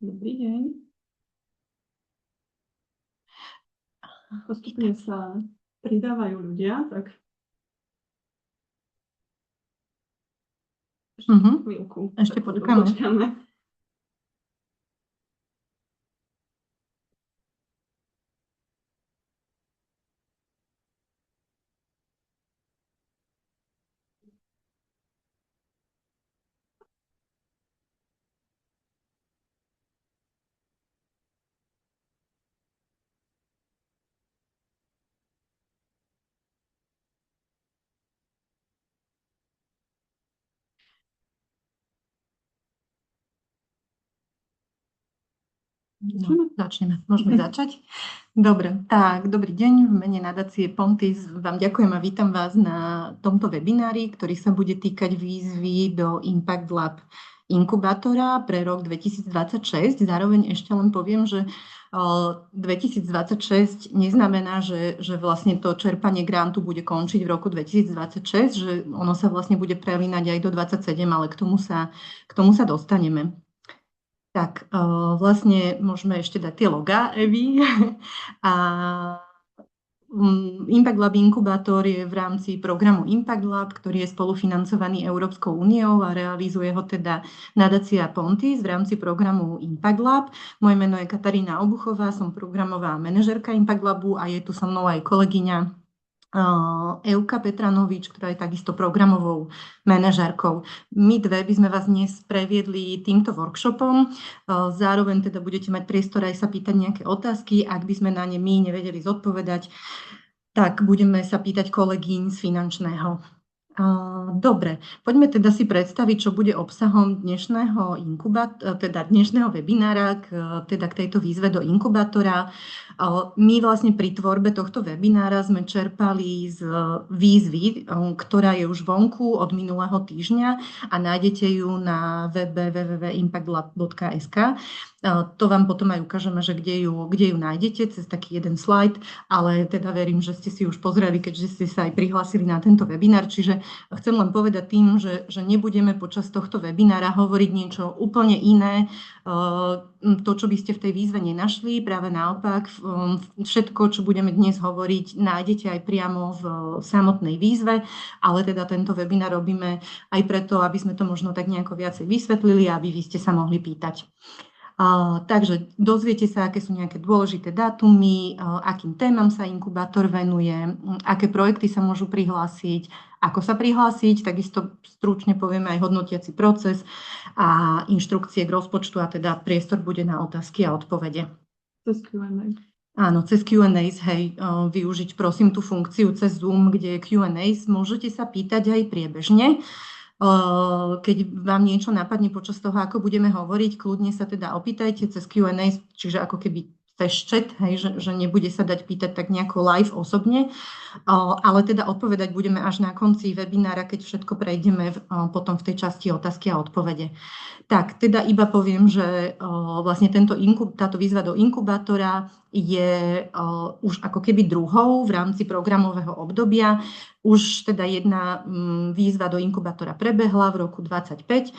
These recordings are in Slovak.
Dobrý deň. Postupne sa pridávajú ľudia, tak chvíľku. Ešte počkáme. No, začneme. Môžeme začať? Dobre, tak dobrý deň. V mene nadácie Pontis vám ďakujem a vítam vás na tomto webinári, ktorý sa bude týkať výzvy do Impact Lab inkubátora pre rok 2026. Zároveň ešte len poviem, že 2026 neznamená, že vlastne to čerpanie grantu bude končiť v roku 2026, že ono sa vlastne bude prelínať aj do 2027, ale k tomu sa dostaneme. Tak, vlastne môžeme ešte dať tie logá Evy. A Impact Lab inkubátor je v rámci programu Impact Lab, ktorý je spolufinancovaný Európskou úniou a realizuje ho teda nadácia Pontis v rámci programu Impact Lab. Moje meno je Katarína Obuchová, som programová manažérka Impact Labu a je tu so mnou aj kolegyňa Euka Petranovič, ktorá je takisto programovou manažérkou. My dve by sme vás dnes previedli týmto workshopom. Zároveň teda budete mať priestor aj sa pýtať nejaké otázky. Ak by sme na ne my nevedeli zodpovedať, tak budeme sa pýtať kolegyň z finančného. Dobre, poďme teda si predstaviť, čo bude obsahom dnešného webinára k tejto výzve do inkubátora. My vlastne pri tvorbe tohto webinára sme čerpali z výzvy, ktorá je už vonku od minulého týždňa a nájdete ju na webe www.impactlab.sk. To vám potom aj ukážeme, že kde ju nájdete cez taký jeden slajd, ale teda verím, že ste si už pozreli, keďže ste sa aj prihlásili na tento webinár. Čiže chcem len povedať tým, že nebudeme počas tohto webinára hovoriť niečo úplne iné, to, čo by ste v tej výzve nenašli. Práve naopak, všetko, čo budeme dnes hovoriť, nájdete aj priamo v samotnej výzve, ale teda tento webinár robíme aj preto, aby sme to možno tak nejako viacej vysvetlili, aby vy ste sa mohli pýtať. Takže dozviete sa, aké sú nejaké dôležité dátumy, akým témam sa inkubátor venuje, aké projekty sa môžu prihlásiť, ako sa prihlásiť, takisto stručne povieme aj hodnotiaci proces a inštrukcie k rozpočtu a teda priestor bude na otázky a odpovede. Cez Q&A. Áno, cez Q&As, hej, využiť prosím tú funkciu cez Zoom, kde je Q&As, môžete sa pýtať aj priebežne. Keď vám niečo napadne počas toho, ako budeme hovoriť, kľudne sa teda opýtajte cez Q&A, čiže ako keby cez chat, hej, že nebude sa dať pýtať tak nejako live osobne, ale teda odpovedať budeme až na konci webinára, keď všetko prejdeme potom v tej časti otázky a odpovede. Tak, teda iba poviem, že vlastne táto výzva do inkubátora je už ako keby druhou v rámci programového obdobia. Už teda jedna výzva do inkubátora prebehla v roku 2025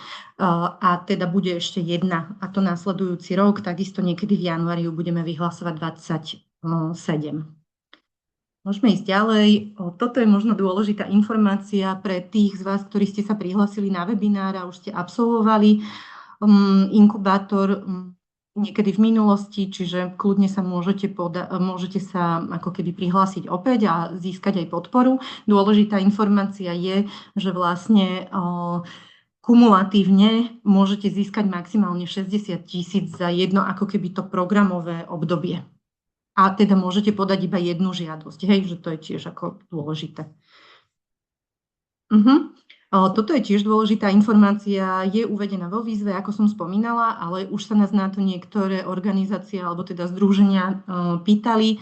a teda bude ešte jedna, a to následujúci rok, takisto niekedy v januári budeme vyhlasovať 27. Môžeme ísť ďalej. Toto je možno dôležitá informácia pre tých z vás, ktorí ste sa prihlásili na webinár a už ste absolvovali inkubátor niekedy v minulosti, čiže kľudne sa môžete sa ako keby prihlásiť opäť a získať aj podporu. Dôležitá informácia je, že vlastne kumulatívne môžete získať maximálne 60 000 za jedno ako keby to programové obdobie. A teda môžete podať iba jednu žiadosť, hej, že to je tiež ako dôležité. Toto je tiež dôležitá informácia, je uvedená vo výzve, ako som spomínala, ale už sa nás na to niektoré organizácie alebo teda združenia pýtali.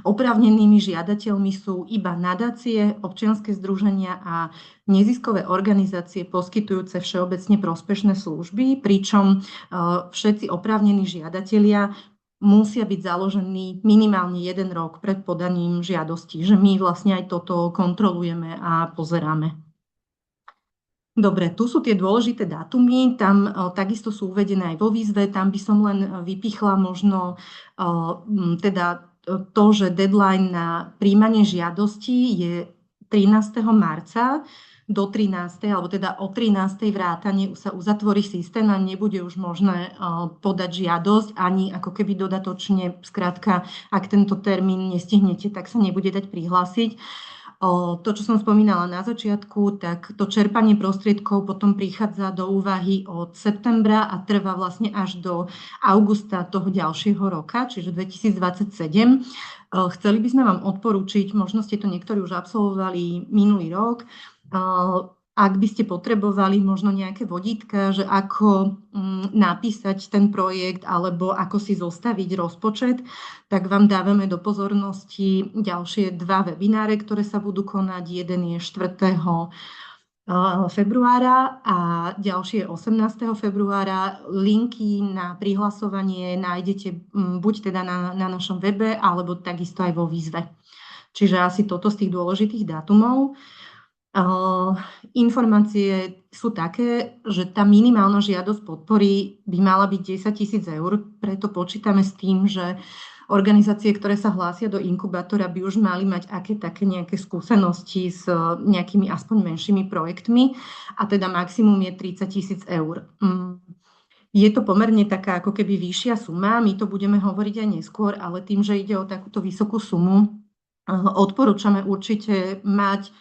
Oprávnenými žiadateľmi sú iba nadácie, občianske združenia a neziskové organizácie poskytujúce všeobecne prospešné služby, pričom všetci oprávnení žiadatelia musia byť založení minimálne 1 rok pred podaním žiadosti, že my vlastne aj toto kontrolujeme a pozeráme. Dobre, tu sú tie dôležité dátumy, tam takisto sú uvedené aj vo výzve, tam by som len vypichla možno teda to, že deadline na príjmanie žiadosti je 13. marca do 13. alebo teda o 13. vrátane sa uzatvorí systém a nebude už možné podať žiadosť ani ako keby dodatočne, skrátka, ak tento termín nestihnete, tak sa nebude dať prihlásiť. To, čo som spomínala na začiatku, tak to čerpanie prostriedkov potom prichádza do úvahy od septembra a trvá vlastne až do augusta toho ďalšieho roka, čiže 2027. Chceli by sme vám odporúčiť, možno ste to niektorí už absolvovali minulý rok, ak by ste potrebovali možno nejaké vodítka, že ako napísať ten projekt alebo ako si zostaviť rozpočet, tak vám dávame do pozornosti ďalšie 2 webináre, ktoré sa budú konať. Jeden je 4. februára a ďalšie 18. februára. Linky na prihlasovanie nájdete buď teda na našom webe, alebo takisto aj vo výzve. Čiže asi toto z tých dôležitých dátumov. Informácie sú také, že tá minimálna žiadosť podpory by mala byť 10 000 eur, preto počítame s tým, že organizácie, ktoré sa hlásia do inkubátora, by už mali mať také nejaké skúsenosti s nejakými aspoň menšími projektmi a teda maximum je 30 000 eur. Je to pomerne taká ako keby vyššia suma, my to budeme hovoriť aj neskôr, ale tým, že ide o takúto vysokú sumu, odporúčame určite mať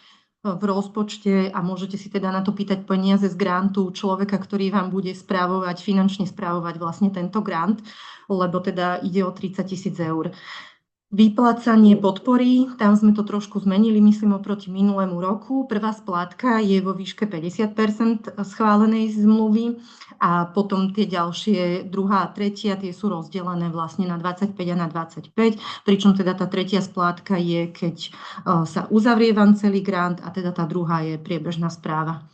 v rozpočte a môžete si teda na to pýtať peniaze z grantu človeka, ktorý vám bude finančne správovať vlastne tento grant, lebo teda ide o 30 000 eur. Vyplácanie podpory, tam sme to trošku zmenili, myslím, oproti minulému roku. Prvá splátka je vo výške 50% schválenej zmluvy a potom tie ďalšie, druhá a tretia, tie sú rozdelené vlastne na 25 a na 25, pričom teda tá tretia splátka je, keď sa uzavrie vám celý grant a teda tá druhá je priebežná správa.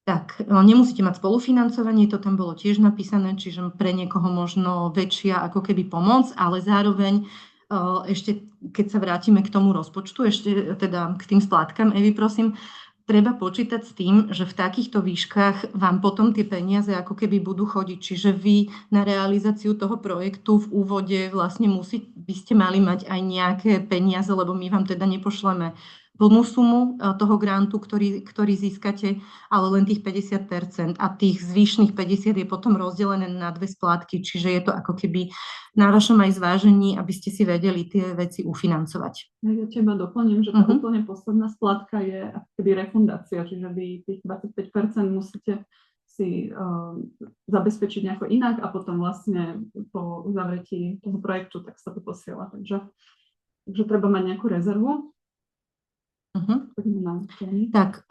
Tak, nemusíte mať spolufinancovanie, to tam bolo tiež napísané, čiže pre niekoho možno väčšia ako keby pomoc, ale zároveň ešte keď sa vrátime k tomu rozpočtu, ešte teda k tým splátkam, Evi, prosím, treba počítať s tým, že v takýchto výškach vám potom tie peniaze ako keby budú chodiť. Čiže vy na realizáciu toho projektu v úvode vlastne by ste mali mať aj nejaké peniaze, lebo my vám teda nepošleme plnú sumu toho grantu, ktorý získate, ale len tých 50%. A tých zvyšných 50% je potom rozdelené na 2 splátky, čiže je to ako keby na vašom aj zvážení, aby ste si vedeli tie veci ufinancovať. Ja teba doplním, že tá úplne posledná splátka je ako keby refundácia, čiže vy tých 25% musíte si zabezpečiť nejako inak a potom vlastne po uzavretí toho projektu tak sa to posiela. Takže treba mať nejakú rezervu. Tak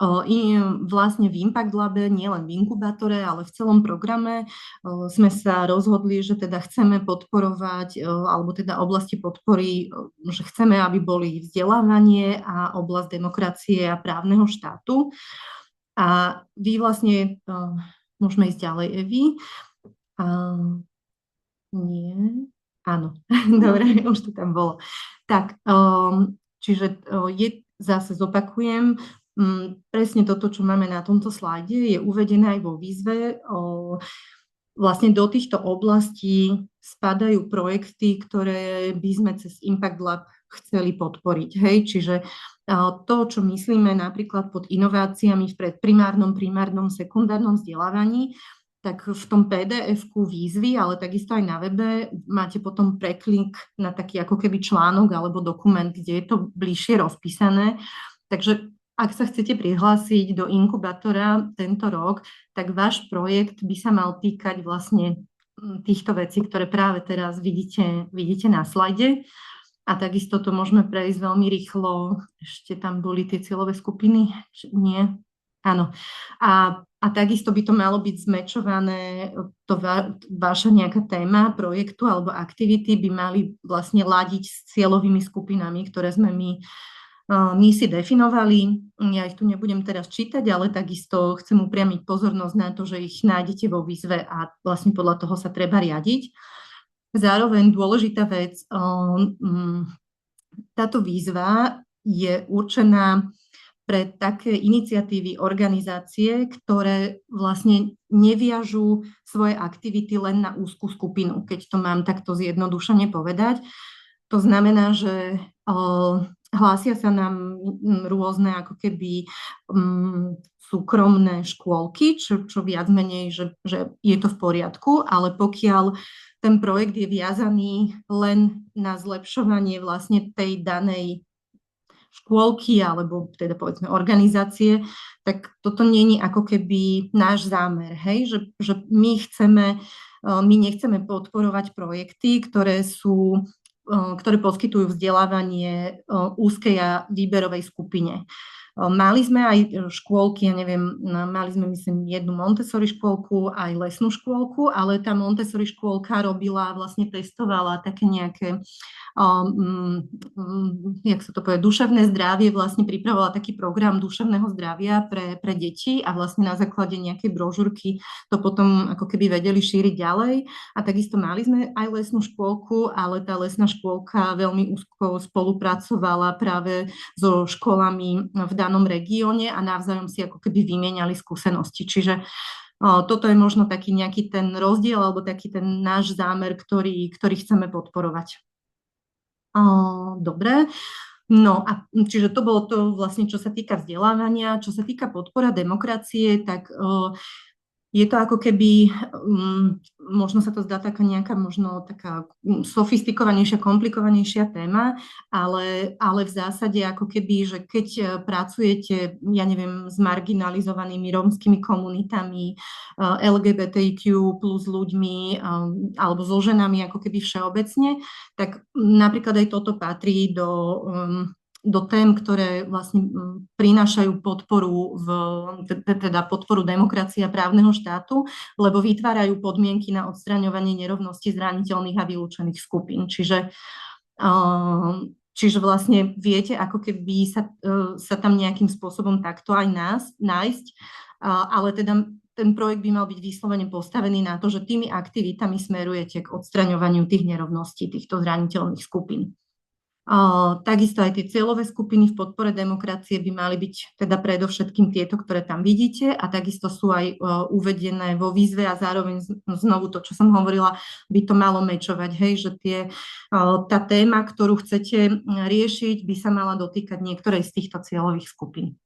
vlastne v Impact Labe, nielen v inkubátore, ale v celom programe sme sa rozhodli, že teda chceme podporovať, alebo teda oblasti podpory, že chceme, aby boli vzdelávanie a oblasť demokracie a právneho štátu. A vy vlastne, môžeme ísť ďalej, Evi. Nie, áno, dobre, už to tam bolo. Tak, čiže zase zopakujem, presne toto, čo máme na tomto slajde, je uvedené aj vo výzve. Vlastne do týchto oblastí spadajú projekty, ktoré by sme cez Impact Lab chceli podporiť. Hej? Čiže to, čo myslíme napríklad pod inováciami v predprimárnom, primárnom, sekundárnom vzdelávaní, tak v tom PDF-ku výzvy, ale takisto aj na webe máte potom preklik na taký ako keby článok alebo dokument, kde je to bližšie rozpísané. Takže ak sa chcete prihlásiť do inkubátora tento rok, tak váš projekt by sa mal týkať vlastne týchto vecí, ktoré práve teraz vidíte na slajde. A takisto to môžeme prejsť veľmi rýchlo. Ešte tam boli tie cieľové skupiny? Nie? Áno. A takisto by to malo byť zmečované, vaša nejaká téma projektu alebo aktivity by mali vlastne ladiť s cieľovými skupinami, ktoré sme my si definovali. Ja ich tu nebudem teraz čítať, ale takisto chcem upriamiť pozornosť na to, že ich nájdete vo výzve a vlastne podľa toho sa treba riadiť. Zároveň dôležitá vec, táto výzva je určená pre také iniciatívy, organizácie, ktoré vlastne neviažú svoje aktivity len na úzkú skupinu, keď to mám takto zjednodušene povedať. To znamená, že hlásia sa nám rôzne ako keby súkromné škôlky, čo viac menej, že je to v poriadku, ale pokiaľ ten projekt je viazaný len na zlepšovanie vlastne tej danej škôlky alebo teda povedzme organizácie, tak toto nie je ako keby náš zámer, hej? Že my nechceme podporovať projekty, ktoré poskytujú vzdelávanie úzkej a výberovej skupine. Mali sme aj škôlky, ja neviem, mali sme myslím jednu Montessori škôlku, aj lesnú škôlku, ale tá Montessori škôlka testovala také nejaké, jak sa to povie, duševné zdravie, vlastne pripravovala taký program duševného zdravia pre deti a vlastne na základe nejakej brožúrky to potom ako keby vedeli šíriť ďalej. A takisto mali sme aj lesnú škôlku, ale tá lesná škôlka veľmi úzko spolupracovala práve so školami v danom regióne a navzájom si ako keby vymieniali skúsenosti. Čiže toto je možno taký nejaký ten rozdiel alebo taký ten náš zámer, ktorý chceme podporovať. Dobre. No a čiže to bolo to vlastne, čo sa týka vzdelávania. Čo sa týka podpora demokracie, tak je to ako keby, možno sa to zdá taká nejaká možno taká sofistikovanejšia, komplikovanejšia téma, ale v zásade ako keby, že keď pracujete, ja neviem, s marginalizovanými rómskymi komunitami, LGBTIQ plus ľuďmi alebo so ženami ako keby všeobecne, tak napríklad aj toto patrí do tém, ktoré vlastne prinášajú podporu podporu demokracie a právneho štátu, lebo vytvárajú podmienky na odstraňovanie nerovnosti zraniteľných a vylúčených skupín. Čiže vlastne viete, ako keby sa tam nejakým spôsobom takto aj nájsť, ale teda ten projekt by mal byť vyslovene postavený na to, že tými aktivitami smerujete k odstraňovaniu tých nerovností týchto zraniteľných skupín. Takisto aj tie cieľové skupiny v podpore demokracie by mali byť teda predovšetkým tieto, ktoré tam vidíte a takisto sú aj uvedené vo výzve a zároveň znovu to, čo som hovorila, by to malo mečovať, hej, že tá téma, ktorú chcete riešiť, by sa mala dotýkať niektorej z týchto cieľových skupín.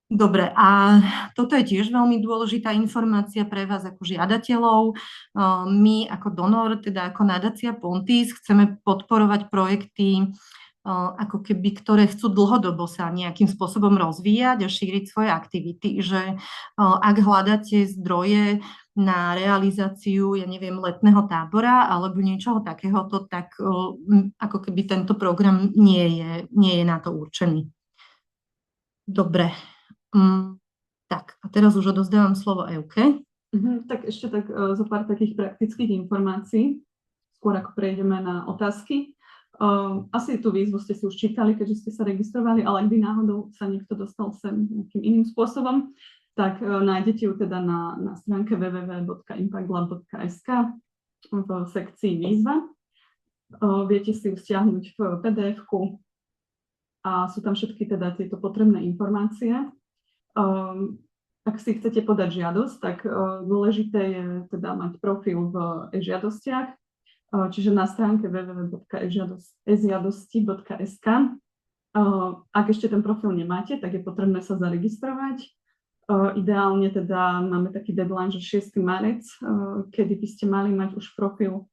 Dobre, a toto je tiež veľmi dôležitá informácia pre vás ako žiadateľov. My ako donor, teda ako nadácia Pontis, chceme podporovať projekty, ako keby, ktoré chcú dlhodobo sa nejakým spôsobom rozvíjať a šíriť svoje aktivity. Že ak hľadáte zdroje na realizáciu, ja neviem, letného tábora alebo niečoho takéhoto, tak ako keby tento program nie je na to určený. Dobre. Tak, a teraz už odovzdávam slovo Evke. Tak ešte zo pár takých praktických informácií, skôr ako prejdeme na otázky. Asi tú výzvu ste si už čítali, keďže ste sa registrovali, ale ak by náhodou sa niekto dostal sem nejakým iným spôsobom, tak nájdete ju teda na stránke www.impactlab.sk v sekcii výzva. Viete si ju stiahnuť v PDF-ku a sú tam všetky teda tieto potrebné informácie. Ak si chcete podať žiadosť, tak dôležité je teda mať profil v e-žiadostiach, čiže na stránke www.ežiadosti.sk. Ak ešte ten profil nemáte, tak je potrebné sa zaregistrovať. Ideálne teda máme taký deadline, že 6. marec, kedy by ste mali mať už profil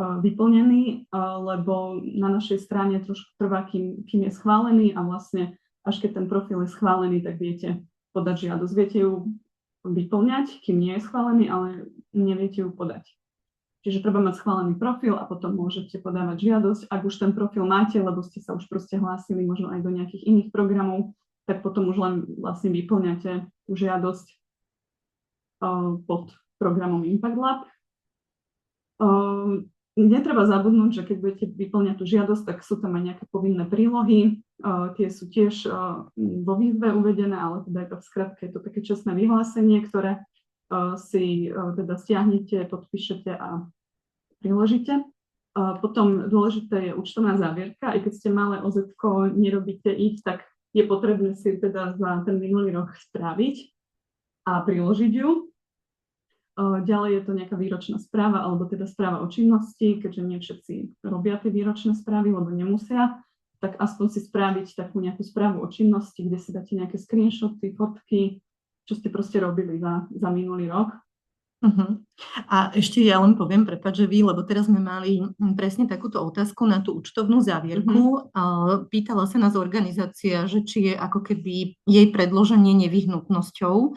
vyplnený, lebo na našej strane trošku trvá, kým je schválený a vlastne až keď ten profil je schválený, tak viete podať žiadosť. Viete ju vyplňať, kým nie je schválený, ale neviete ju podať. Čiže treba mať schválený profil a potom môžete podávať žiadosť. Ak už ten profil máte, lebo ste sa už proste hlásili možno aj do nejakých iných programov, tak potom už len vlastne vyplňate tú žiadosť pod programom Impact Lab. Netreba zabudnúť, že keď budete vyplňať tú žiadosť, tak sú tam aj nejaké povinné prílohy. Tie sú tiež vo výzve uvedené, ale teda je to v skratke, je to také čestné vyhlásenie, ktoré si teda stiahnete, podpíšete a priložíte. Potom dôležité je účtovná závierka. Aj keď ste malé OZ-ko, nerobíte ich, tak je potrebné si teda za ten minulý rok spraviť a priložiť ju. Ďalej je to nejaká výročná správa, alebo teda správa o činnosti, keďže nie všetci robia tie výročné správy, lebo nemusia, tak aspoň si spraviť takú nejakú správu o činnosti, kde si dáte nejaké screenshoty, fotky, čo ste proste robili za minulý rok. Uh-huh. A ešte ja len poviem, prepáč, že vy, lebo teraz sme mali presne takúto otázku na tú účtovnú závierku. Pýtala sa nás organizácia, že či je ako keby jej predloženie nevyhnutnosťou,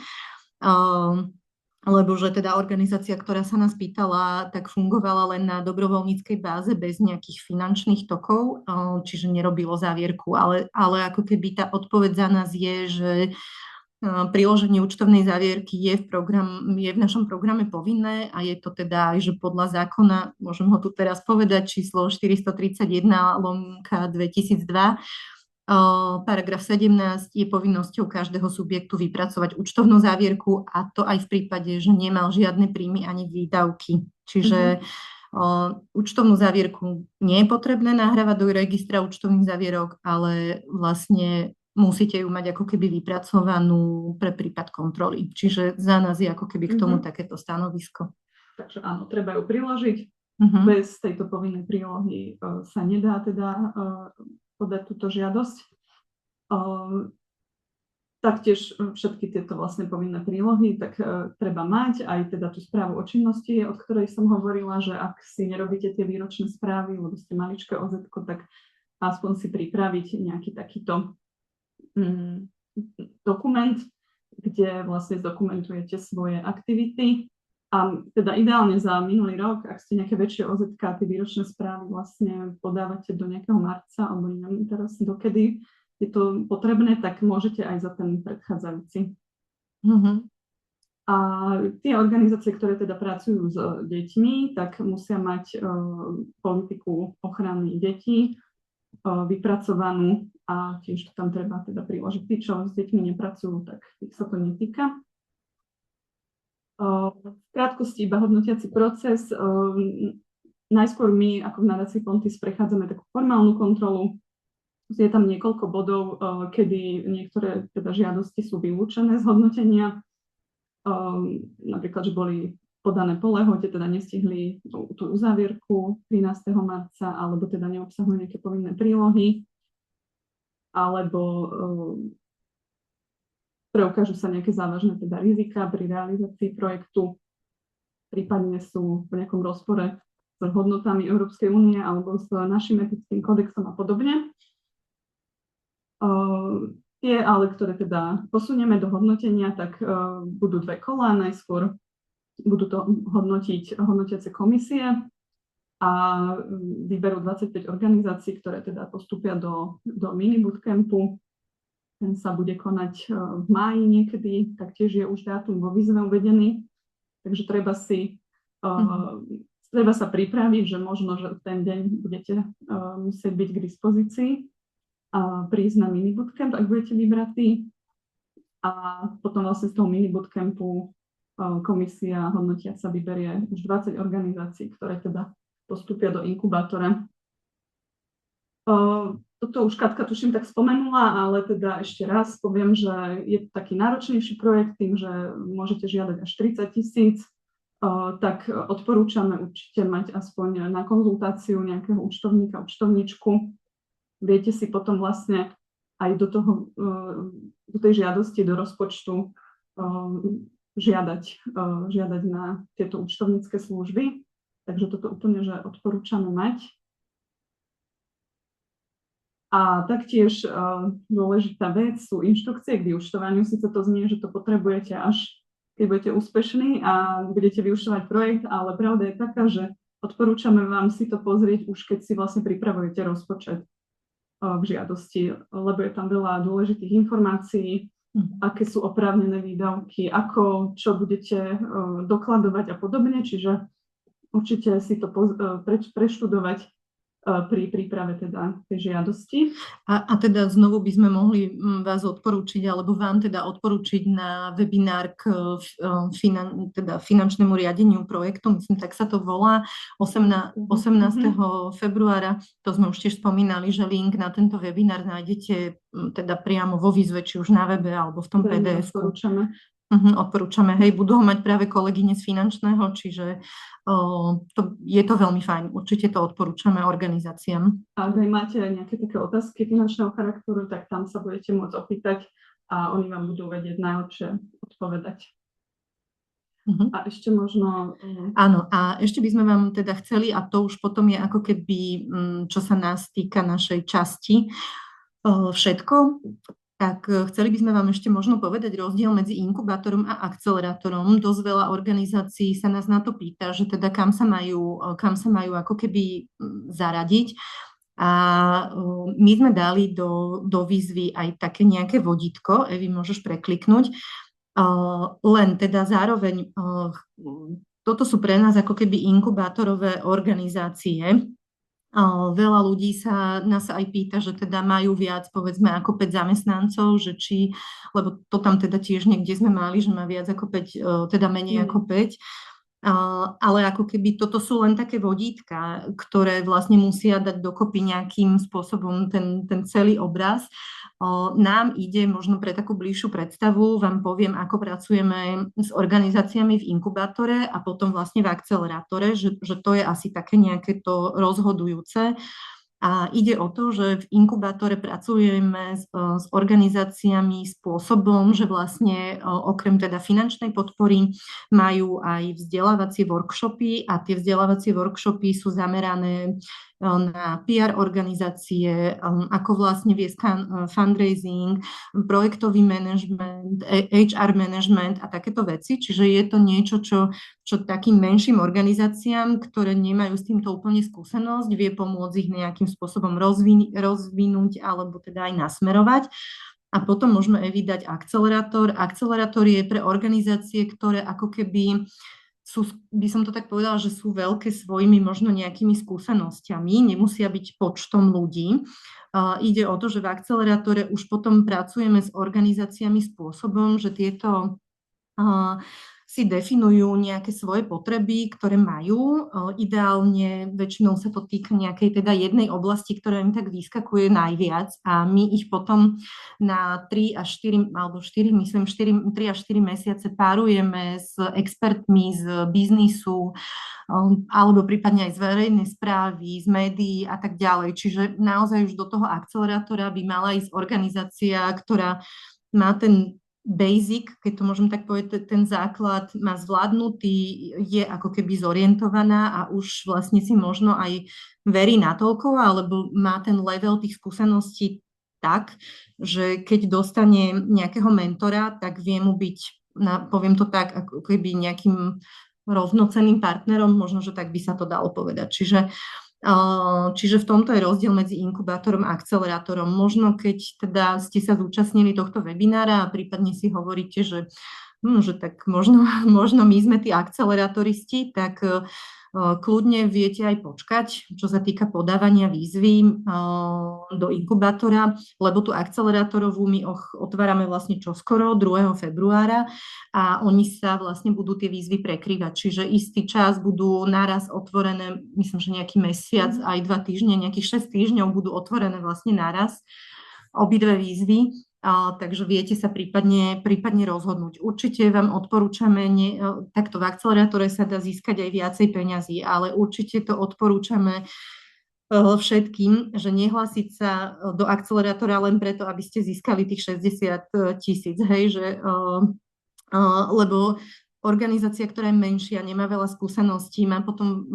lebo že teda organizácia, ktorá sa nás pýtala, tak fungovala len na dobrovoľníckej báze bez nejakých finančných tokov, čiže nerobilo závierku, ale ako keby tá odpoveď za nás je, že priloženie účtovnej závierky je v našom programe povinné a je to teda aj, že podľa zákona, môžem ho tu teraz povedať, číslo 431/2002, paragraf 17 je povinnosťou každého subjektu vypracovať účtovnú závierku a to aj v prípade, že nemal žiadne príjmy ani výdavky. Čiže účtovnú závierku nie je potrebné nahrávať do registra účtovných závierok, ale vlastne musíte ju mať ako keby vypracovanú pre prípad kontroly. Čiže za nás je ako keby k tomu takéto stanovisko. Takže áno, treba ju priložiť. Bez tejto povinnej prílohy sa nedá teda podať túto žiadosť. Taktiež všetky tieto vlastne povinné prílohy, tak treba mať aj teda tú správu o činnosti, od ktorej som hovorila, že ak si nerobíte tie výročné správy, lebo ste maličké OZ-ko, tak aspoň si pripraviť nejaký takýto dokument, kde vlastne zdokumentujete svoje aktivity a teda ideálne za minulý rok, ak ste nejaké väčšie OZ-ka, tie výročné správy vlastne podávate do nejakého marca alebo neviem teraz dokedy je to potrebné, tak môžete aj za ten predchádzajúci. A tie organizácie, ktoré teda pracujú s deťmi, tak musia mať politiku ochrany detí vypracovanú a tiež to tam treba teda priložiť. Tí, čo s deťmi nepracujú, tak ich sa to netýka. V krátkosti iba hodnotiaci proces. Najskôr my ako v nadácii Pontis prechádzame takú formálnu kontrolu. Je tam niekoľko bodov, kedy niektoré teda žiadosti sú vylúčené z hodnotenia. Napríklad, že boli podané po lehote, teda nestihli tú uzávierku 13. marca, alebo teda neobsahujú nejaké povinné prílohy, alebo preukážu sa nejaké závažné teda rizika pri realizácii projektu, prípadne sú v nejakom rozpore s hodnotami Európskej únie alebo s našim etickým kódexom a podobne. Tie ale, ktoré teda posunieme do hodnotenia, tak budú dve kolá. Najskôr budú to hodnotiť hodnotiace komisie a vyberú 25 organizácií, ktoré teda postúpia do mini bootcampu. Ten sa bude konať v máji niekedy, taktiež je už dátum vo výzve uvedený, takže treba sa pripraviť, že možno, že v ten deň budete musieť byť k dispozícii a prísť na mini bootcamp, ak budete vybratí. A potom vlastne z toho mini bootcampu komisia hodnotiaca vyberie už 20 organizácií, ktoré teda postúpia do inkubátora. Toto už Katka tuším tak spomenula, ale teda ešte raz poviem, že je to taký náročnejší projekt tým, že môžete žiadať až 30 000, tak odporúčame určite mať aspoň na konzultáciu nejakého účtovníka, účtovničku. Viete si potom vlastne aj do tej žiadosti, do rozpočtu žiadať na tieto účtovnícke služby. Takže toto úplne, že odporúčame mať. A taktiež dôležitá vec sú inštrukcie k vyúčtovaniu. Sice to znie, že to potrebujete až keď budete úspešní a budete vyúčtovať projekt, ale pravda je taká, že odporúčame vám si to pozrieť už keď si vlastne pripravujete rozpočet k žiadosti, lebo je tam veľa dôležitých informácií, aké sú oprávnené výdavky, čo budete dokladovať a podobne, čiže určite si to preštudovať pri príprave teda tej žiadosti. A teda znovu by sme mohli vás odporúčiť, alebo vám teda odporúčiť na webinár k teda finančnému riadeniu projektu, myslím, tak sa to volá, 18. februára, to sme už tiež spomínali, že link na tento webinár nájdete teda priamo vo výzve, či už na webe, alebo v tom PDF-ku. Odporúčame, hej, budú ho mať práve kolegyne z finančného, čiže je to veľmi fajn, určite to odporúčame organizáciám. A ak aj máte nejaké také otázky finančného charakteru, tak tam sa budete môcť opýtať a oni vám budú vedieť najlepšie odpovedať. A ešte možno... Áno, a ešte by sme vám teda chceli, a to už potom je ako keby, čo sa nás týka našej časti, všetko, tak chceli by sme vám ešte možno povedať rozdiel medzi inkubátorom a akcelerátorom. Dosť veľa organizácií sa nás na to pýta, že teda kam sa majú ako keby zaradiť. A my sme dali do výzvy aj také nejaké vodítko, Evi, môžeš prekliknúť. Len teda zároveň, toto sú pre nás ako keby inkubátorové organizácie. Veľa ľudí sa nás aj pýta, že teda majú viac, povedzme, ako 5 zamestnancov, že či, lebo to tam teda tiež niekde sme mali, že má viac ako 5, teda menej ako 5. Ale ako keby toto sú len také vodítka, ktoré vlastne musia dať dokopy nejakým spôsobom ten celý obraz. Nám ide možno pre takú bližšiu predstavu, vám poviem, ako pracujeme s organizáciami v inkubátore a potom vlastne v akcelerátore, že to je asi také nejaké to rozhodujúce. A ide o to, že v inkubátore pracujeme s organizáciami spôsobom, že vlastne okrem teda finančnej podpory majú aj vzdelávacie workshopy a tie vzdelávacie workshopy sú zamerané na PR organizácie, ako vlastne viesť fundraising, projektový management, HR management a takéto veci. Čiže je to niečo, čo takým menším organizáciám, ktoré nemajú s týmto úplne skúsenosť, vie pomôcť ich nejakým spôsobom rozvinúť alebo teda aj nasmerovať. A potom môžeme vydať akcelerátor. Akcelerátor je pre organizácie, ktoré ako keby sú, by som to tak povedala, že sú veľké svojimi možno nejakými skúsenosťami, nemusia byť počtom ľudí. Ide o to, že v akcelerátore už potom pracujeme s organizáciami spôsobom, že tieto si definujú nejaké svoje potreby, ktoré majú. Ideálne väčšinou sa to týka nejakej teda jednej oblasti, ktorá im tak vyskakuje najviac a my ich potom na 3 až 4, alebo 4, myslím 3 až 4 mesiace párujeme s expertmi z biznisu alebo prípadne aj z verejnej správy, z médií a tak ďalej. Čiže naozaj už do toho akcelerátora by mala ísť organizácia, ktorá má ten basic, keď to môžem tak povedať, ten základ má zvládnutý, je ako keby zorientovaná a už vlastne si možno aj verí natoľko, alebo má ten level tých skúseností tak, že keď dostane nejakého mentora, tak vie mu byť, poviem to tak, ako keby nejakým rovnocenným partnerom, možno, že tak by sa to dalo povedať. Čiže v tomto je rozdiel medzi inkubátorom a akcelerátorom. Možno keď teda ste sa zúčastnili tohto webinára a prípadne si hovoríte, že tak možno my sme tí akcelerátoristi, tak kľudne viete aj počkať, čo sa týka podávania výzvy do inkubátora, lebo tú akcelerátorovú my otvárame vlastne čoskoro, 2. februára a oni sa vlastne budú tie výzvy prekrývať, čiže istý čas budú naraz otvorené, myslím, že nejaký mesiac, aj 2 týždne, nejakých 6 týždňov budú otvorené vlastne naraz obidve výzvy. Takže viete sa prípadne rozhodnúť. Určite vám odporúčame, takto v akcelerátore sa dá získať aj viacej peňazí, ale určite to odporúčame všetkým, že nehlásiť sa do akcelerátora len preto, aby ste získali tých 60 000, hej, lebo organizácia, ktorá je menšia, nemá veľa skúseností, má potom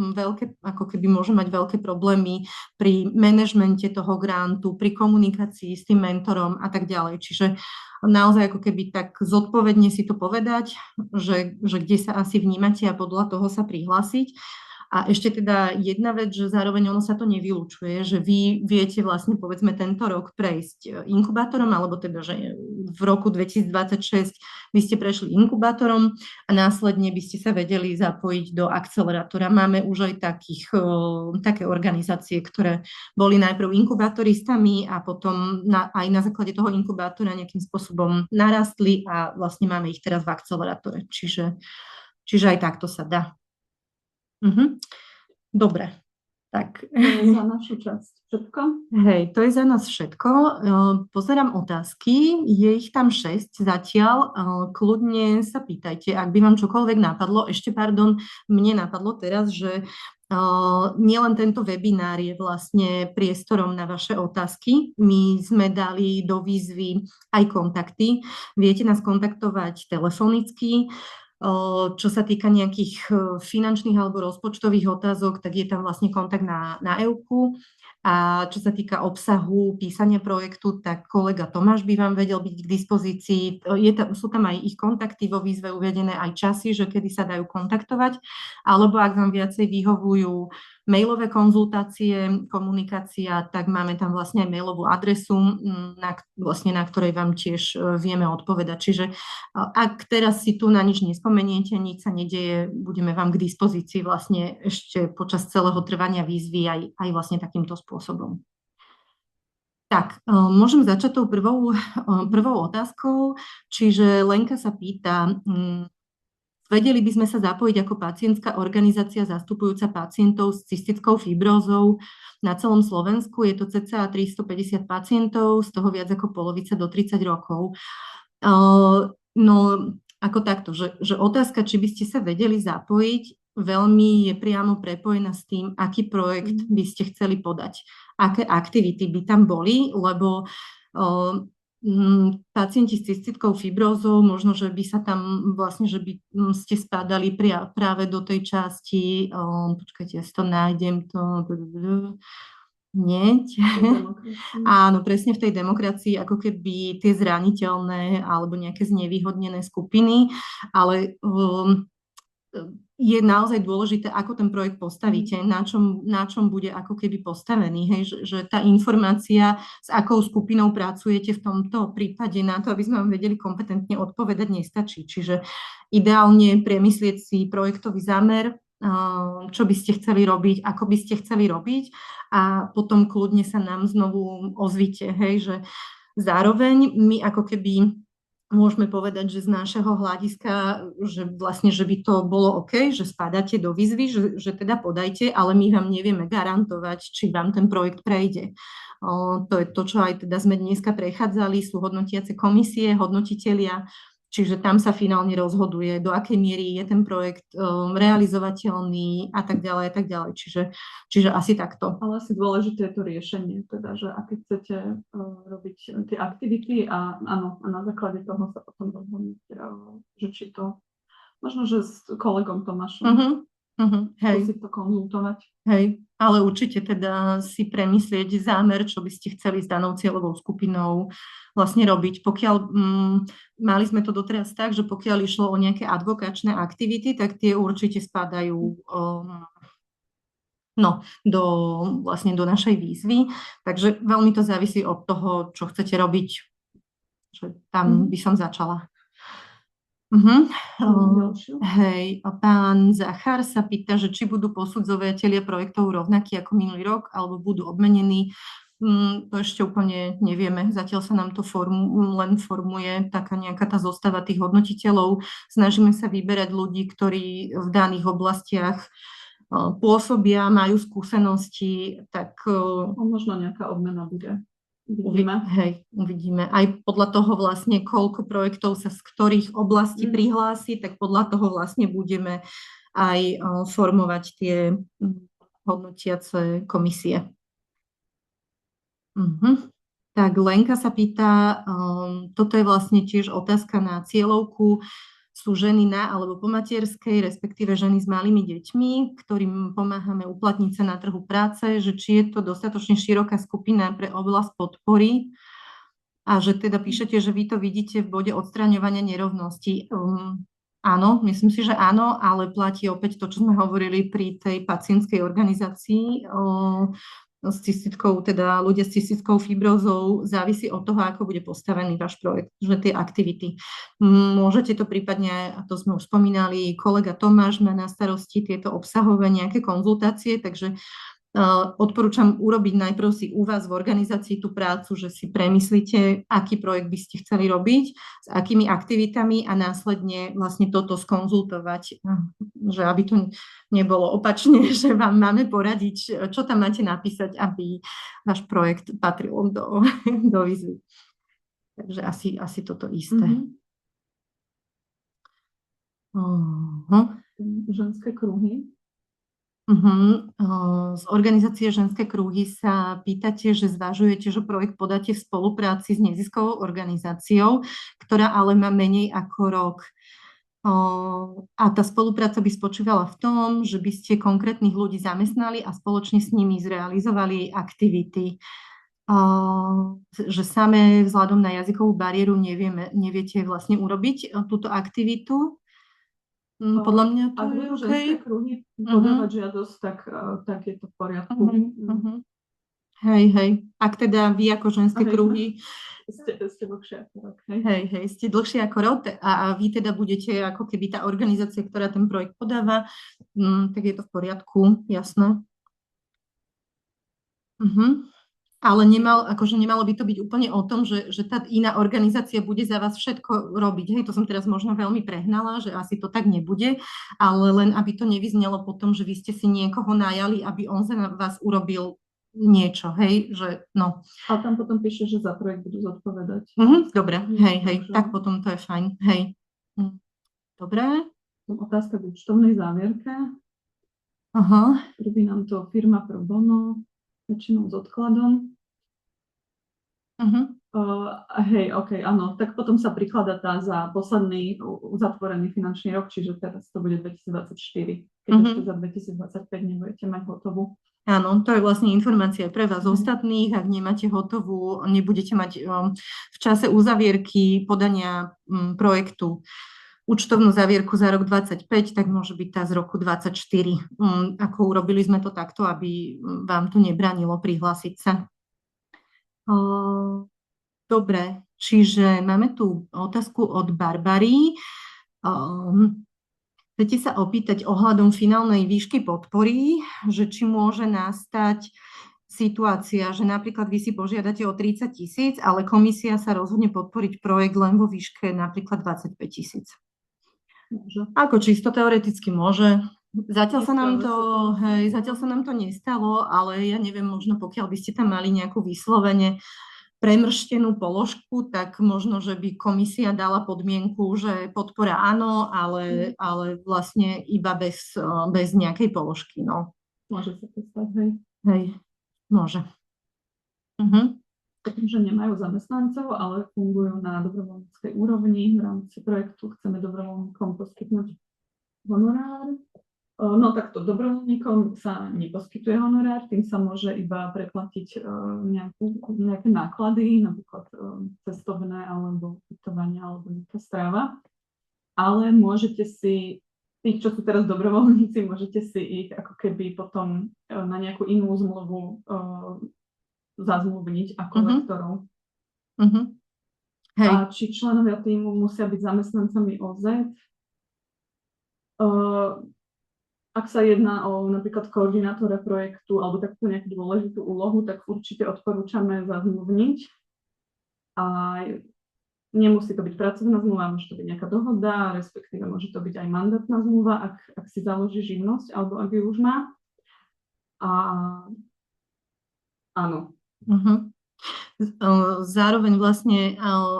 ako keby môže mať veľké problémy pri manažmente toho grantu, pri komunikácii s tým mentorom a tak ďalej. Čiže naozaj ako keby tak zodpovedne si to povedať, že kde sa asi vnímate a podľa toho sa prihlásiť. A ešte teda jedna vec, že zároveň ono sa to nevylučuje, že vy viete vlastne povedzme tento rok prejsť inkubátorom, alebo teda, že v roku 2026 by ste prešli inkubátorom a následne by ste sa vedeli zapojiť do akcelerátora. Máme už aj také organizácie, ktoré boli najprv inkubátoristami a potom aj na základe toho inkubátora nejakým spôsobom narastli a vlastne máme ich teraz v akcelerátore. Čiže aj takto sa dá. Dobre, tak. To je za našu časť všetko. Hej, to je za nás všetko. Pozerám otázky, je ich tam 6 zatiaľ. Kľudne sa pýtajte, ak by vám čokoľvek napadlo. Ešte, mne napadlo teraz, že nielen tento webinár je vlastne priestorom na vaše otázky. My sme dali do výzvy aj kontakty. Viete nás kontaktovať telefonicky. Čo sa týka nejakých finančných alebo rozpočtových otázok, tak je tam vlastne kontakt na EUKU. A čo sa týka obsahu písania projektu, tak kolega Tomáš by vám vedel byť k dispozícii. Sú tam aj ich kontakty, vo výzve uvedené aj časy, že kedy sa dajú kontaktovať. Alebo ak vám viacej vyhovujú mailové konzultácie, komunikácia, tak máme tam vlastne aj mailovú adresu, na ktorej vám tiež vieme odpovedať. Čiže ak teraz si tu na nič nespomeniete, nič sa nedeje, budeme vám k dispozícii vlastne ešte počas celého trvania výzvy aj vlastne takýmto spôsobom. Tak, môžem začať tou prvou otázkou, čiže Lenka sa pýta, vedeli by sme sa zapojiť ako pacientská organizácia zastupujúca pacientov s cystickou fibrózou na celom Slovensku. Je to cca 350 pacientov, z toho viac ako polovica do 30 rokov. No, ako takto, že otázka, či by ste sa vedeli zapojiť, veľmi je priamo prepojená s tým, aký projekt by ste chceli podať, aké aktivity by tam boli, lebo pacienti s cystickou fibrózou, možno, že by sa tam vlastne, že by ste spadali práve do tej časti, počkajte, ja si to nájdem, áno, presne v tej demokracii, ako keby tie zraniteľné alebo nejaké znevýhodnené skupiny, ale je naozaj dôležité, ako ten projekt postavíte, na čom bude ako keby postavený, hej, že tá informácia, s akou skupinou pracujete v tomto prípade na to, aby sme vám vedeli kompetentne odpovedať, nestačí. Čiže ideálne premyslieť si projektový zámer, čo by ste chceli robiť, ako by ste chceli robiť a potom kľudne sa nám znovu ozvite, hej, že zároveň my ako keby môžeme povedať, že z nášho hľadiska, že vlastne, že by to bolo OK, že spadáte do výzvy, že teda podajte, ale my vám nevieme garantovať, či vám ten projekt prejde. To je to, čo aj teda sme dneska prechádzali, sú hodnotiace komisie, hodnotitelia, čiže tam sa finálne rozhoduje, do akej miery je ten projekt realizovateľný a tak ďalej, a tak ďalej. Čiže asi takto. Ale asi dôležité je to riešenie, teda, že aké chcete robiť tie aktivity a áno, a na základe toho sa potom rozhodnúť, že či to, možno, že s kolegom Tomášom si to konzultovať. Hej, ale určite teda si premyslieť zámer, čo by ste chceli s danou cieľovou skupinou vlastne robiť. Pokiaľ mali sme to doteraz tak, že pokiaľ išlo o nejaké advokačné aktivity, tak tie určite spadajú vlastne do našej výzvy. Takže veľmi to závisí od toho, čo chcete robiť. Že tam by som začala. Hej, a pán Zachar sa pýta, že či budú posudzovatelia projektov rovnakí ako minulý rok, alebo budú obmenení. To ešte úplne nevieme. Zatiaľ sa nám to len formuje taká nejaká tá zostava tých hodnotiteľov. Snažíme sa vyberať ľudí, ktorí v daných oblastiach pôsobia, majú skúsenosti, tak možno nejaká obmena bude. Uvidíme. Aj podľa toho vlastne, koľko projektov sa z ktorých oblastí prihlási, tak podľa toho vlastne budeme aj formovať tie hodnotiace komisie. Tak Lenka sa pýta, toto je vlastne tiež otázka na cieľovku. Sú ženy na alebo po materskej, respektíve ženy s malými deťmi, ktorým pomáhame uplatniť sa na trhu práce, že či je to dostatočne široká skupina pre oblasť podpory a že teda píšete, že vy to vidíte v bode odstraňovania nerovností. áno, myslím si, že áno, ale platí opäť to, čo sme hovorili pri tej pacientskej organizácii s cystitkou, teda ľudia s cystickou fibrózou, závisí od toho, ako bude postavený váš projekt, že tie aktivity. Môžete to prípadne, a to sme už spomínali, kolega Tomáš má na starosti tieto obsahové nejaké konzultácie, takže odporúčam urobiť najprv si u vás v organizácii tú prácu, že si premyslíte, aký projekt by ste chceli robiť, s akými aktivitami a následne vlastne toto skonzultovať, že aby to nebolo opačne, že vám máme poradiť, čo tam máte napísať, aby váš projekt patril do výzvy. Takže asi toto isté. Ženské kruhy. Z organizácie Ženské kruhy sa pýtate, že zvažujete, že projekt podáte v spolupráci s neziskovou organizáciou, ktorá ale má menej ako rok. A tá spolupráca by spočívala v tom, že by ste konkrétnych ľudí zamestnali a spoločne s nimi zrealizovali aktivity. Že same vzhľadom na jazykovú bariéru neviete vlastne urobiť túto aktivitu. Podľa mňa to je OK. Ženské kruhy podávať žiadosť, tak je to v poriadku. Hej. Ak teda vy ako ženské kruhy ste dlhšie ako rok. Hej, ste dlhšie ako rok a vy teda budete ako keby tá organizácia, ktorá ten projekt podáva, tak je to v poriadku, jasné. Ale nemalo by to byť úplne o tom, že tá iná organizácia bude za vás všetko robiť. Hej, to som teraz možno veľmi prehnala, že asi to tak nebude, ale len aby to nevyznelo potom, že vy ste si niekoho najali, aby on za vás urobil niečo, hej, že no. A tam potom píše, že za projekt budú zodpovedať. Dobre, hej, tak potom to je fajn, hej. Dobre. Otázka k účtovnej závierke. Robí nám to firma pro bono, väčšinou s odkladom. Hej, OK, áno, tak potom sa prikladá tá za posledný uzatvorený finančný rok, čiže teraz to bude 2024, keď ešte za 2025 nebudete mať hotovú. Áno, to je vlastne informácia pre vás ostatných. Ak nemáte hotovú, nebudete mať v čase uzavierky podania projektu účtovnú zavierku za rok 25, tak môže byť tá z roku 24. Ako urobili sme to takto, aby vám to nebránilo prihlásiť sa. Dobre, čiže máme tu otázku od Barbary. Chcete sa opýtať ohľadom finálnej výšky podpory, že či môže nastať situácia, že napríklad vy si požiadate o 30 000, ale komisia sa rozhodne podporiť projekt len vo výške napríklad 25 000. Ako čisto teoreticky môže. Zatiaľ sa nám to nestalo, ale ja neviem, možno pokiaľ by ste tam mali nejakú vyslovene premrštenú položku, tak možno, že by komisia dala podmienku, že podpora áno, ale vlastne iba bez nejakej položky, no. Môže sa to stať, hej. Hej, môže. Pretože nemajú zamestnancov, ale fungujú na dobrovoľníckej úrovni. V rámci projektu chceme dobrovoľníkom poskytnúť honorár. No takto, dobrovoľníkom sa neposkytuje honorár, tým sa môže iba preplatiť nejaké náklady, napríklad cestovné alebo ubytovanie alebo nejaká strava. Ale môžete si, tých, čo sú teraz dobrovoľníci, môžete si ich ako keby potom na nejakú inú zmluvu zazmluvniť ako lektorov. Hej. A či členovia týmu musia byť zamestnancami OZ? Ak sa jedná o napríklad koordinátora projektu alebo takúto nejakú dôležitú úlohu, tak určite odporúčame zazmluvniť. A nemusí to byť pracovná zmluva, môže to byť nejaká dohoda, respektíve môže to byť aj mandátna zmluva, ak si založí živnosť alebo ak ju už má. A áno. Zároveň vlastne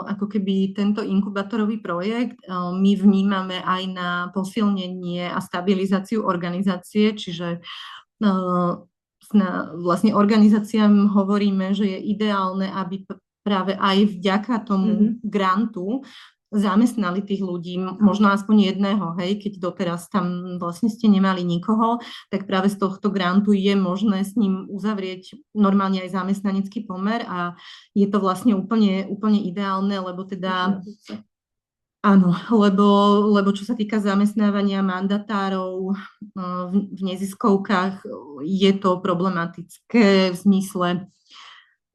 ako keby tento inkubátorový projekt my vnímame aj na posilnenie a stabilizáciu organizácie, čiže vlastne organizáciám hovoríme, že je ideálne, aby práve aj vďaka tomu grantu zamestnali tých ľudí, možno aspoň jedného, hej, keď doteraz tam vlastne ste nemali nikoho, tak práve z tohto grantu je možné s ním uzavrieť normálne aj zamestnanecký pomer a je to vlastne úplne ideálne, lebo teda Áno, lebo čo sa týka zamestnávania mandatárov v neziskovkách, je to problematické v zmysle,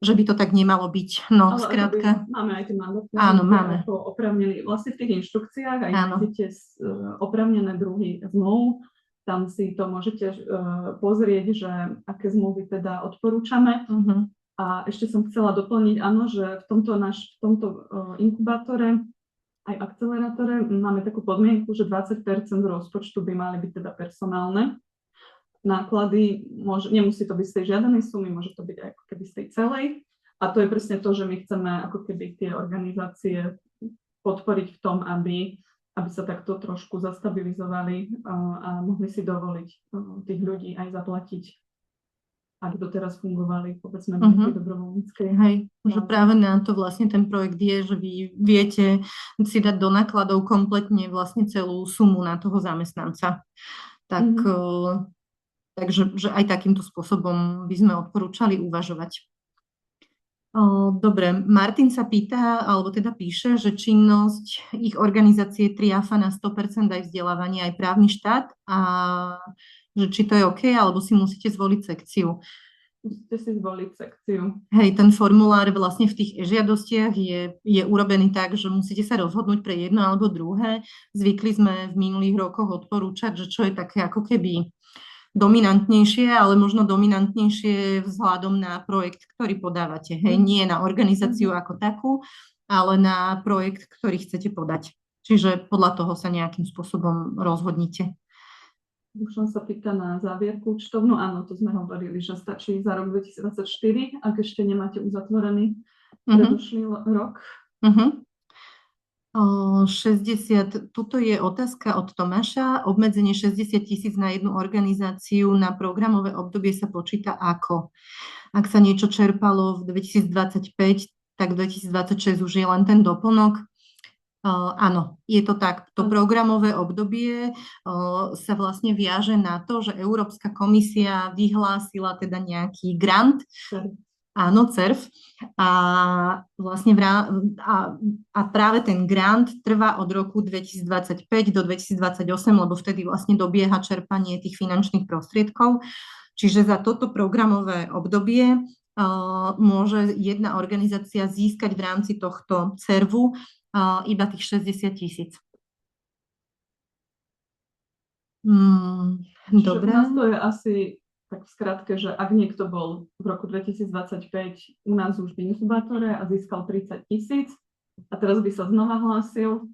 že by to tak nemalo byť. No, Ale skrátka, máme aj tie mandaty, áno, máme. ako oprávnený, vlastne v tých inštrukciách aj Áno. nájdete oprávnené druhy zmluv, tam si to môžete pozrieť, že aké zmluvy teda odporúčame. A ešte som chcela doplniť, áno, že v tomto inkubátore aj akcelerátore máme takú podmienku, že 20% rozpočtu by mali byť teda personálne. Náklady, nemusí to byť z tej žiadanej sumy, môže to byť aj ako keby z tej celej. A to je presne to, že my chceme ako keby tie organizácie podporiť v tom, aby sa takto trošku zastabilizovali a mohli si dovoliť tých ľudí aj zaplatiť, ak doteraz fungovali, povedzme, na tej dobrovoľníckej. Hej, že práve na to vlastne ten projekt je, že vy viete si dať do nákladov kompletne vlastne celú sumu na toho zamestnanca. Tak, takže že aj takýmto spôsobom by sme odporúčali uvažovať. Dobre, Martin sa pýta, alebo teda píše, že činnosť ich organizácie triáfa na 100% aj vzdelávanie, aj právny štát a že či to je OK, alebo si musíte zvoliť sekciu. Musíte si zvoliť sekciu. Hej, ten formulár vlastne v tých žiadostiach je urobený tak, že musíte sa rozhodnúť pre jedno alebo druhé. Zvykli sme v minulých rokoch odporúčať, že čo je také ako keby dominantnejšie, ale možno dominantnejšie vzhľadom na projekt, ktorý podávate. Hej, nie na organizáciu ako takú, ale na projekt, ktorý chcete podať. Čiže podľa toho sa nejakým spôsobom rozhodnite. Dušan sa pýta na závierku účtovnú. Áno, to sme hovorili, že stačí za rok 2024, ak ešte nemáte uzatvorený predošlý rok. 60, tuto je otázka od Tomáša. Obmedzenie 60 000 na jednu organizáciu na programové obdobie sa počíta ako? Ak sa niečo čerpalo v 2025, tak v 2026 už je len ten doplnok. Áno, je to tak. To programové obdobie sa vlastne viaže na to, že Európska komisia vyhlásila teda nejaký grant, áno, CERF, a vlastne a práve ten grant trvá od roku 2025 do 2028, lebo vtedy vlastne dobieha čerpanie tých finančných prostriedkov. Čiže za toto programové obdobie môže jedna organizácia získať v rámci tohto CERVu iba tých 60 000. Dobre. U nás to je asi tak v skratke, že ak niekto bol v roku 2025 u nás už v inkubátore a získal 30 000 a teraz by sa znova hlásil,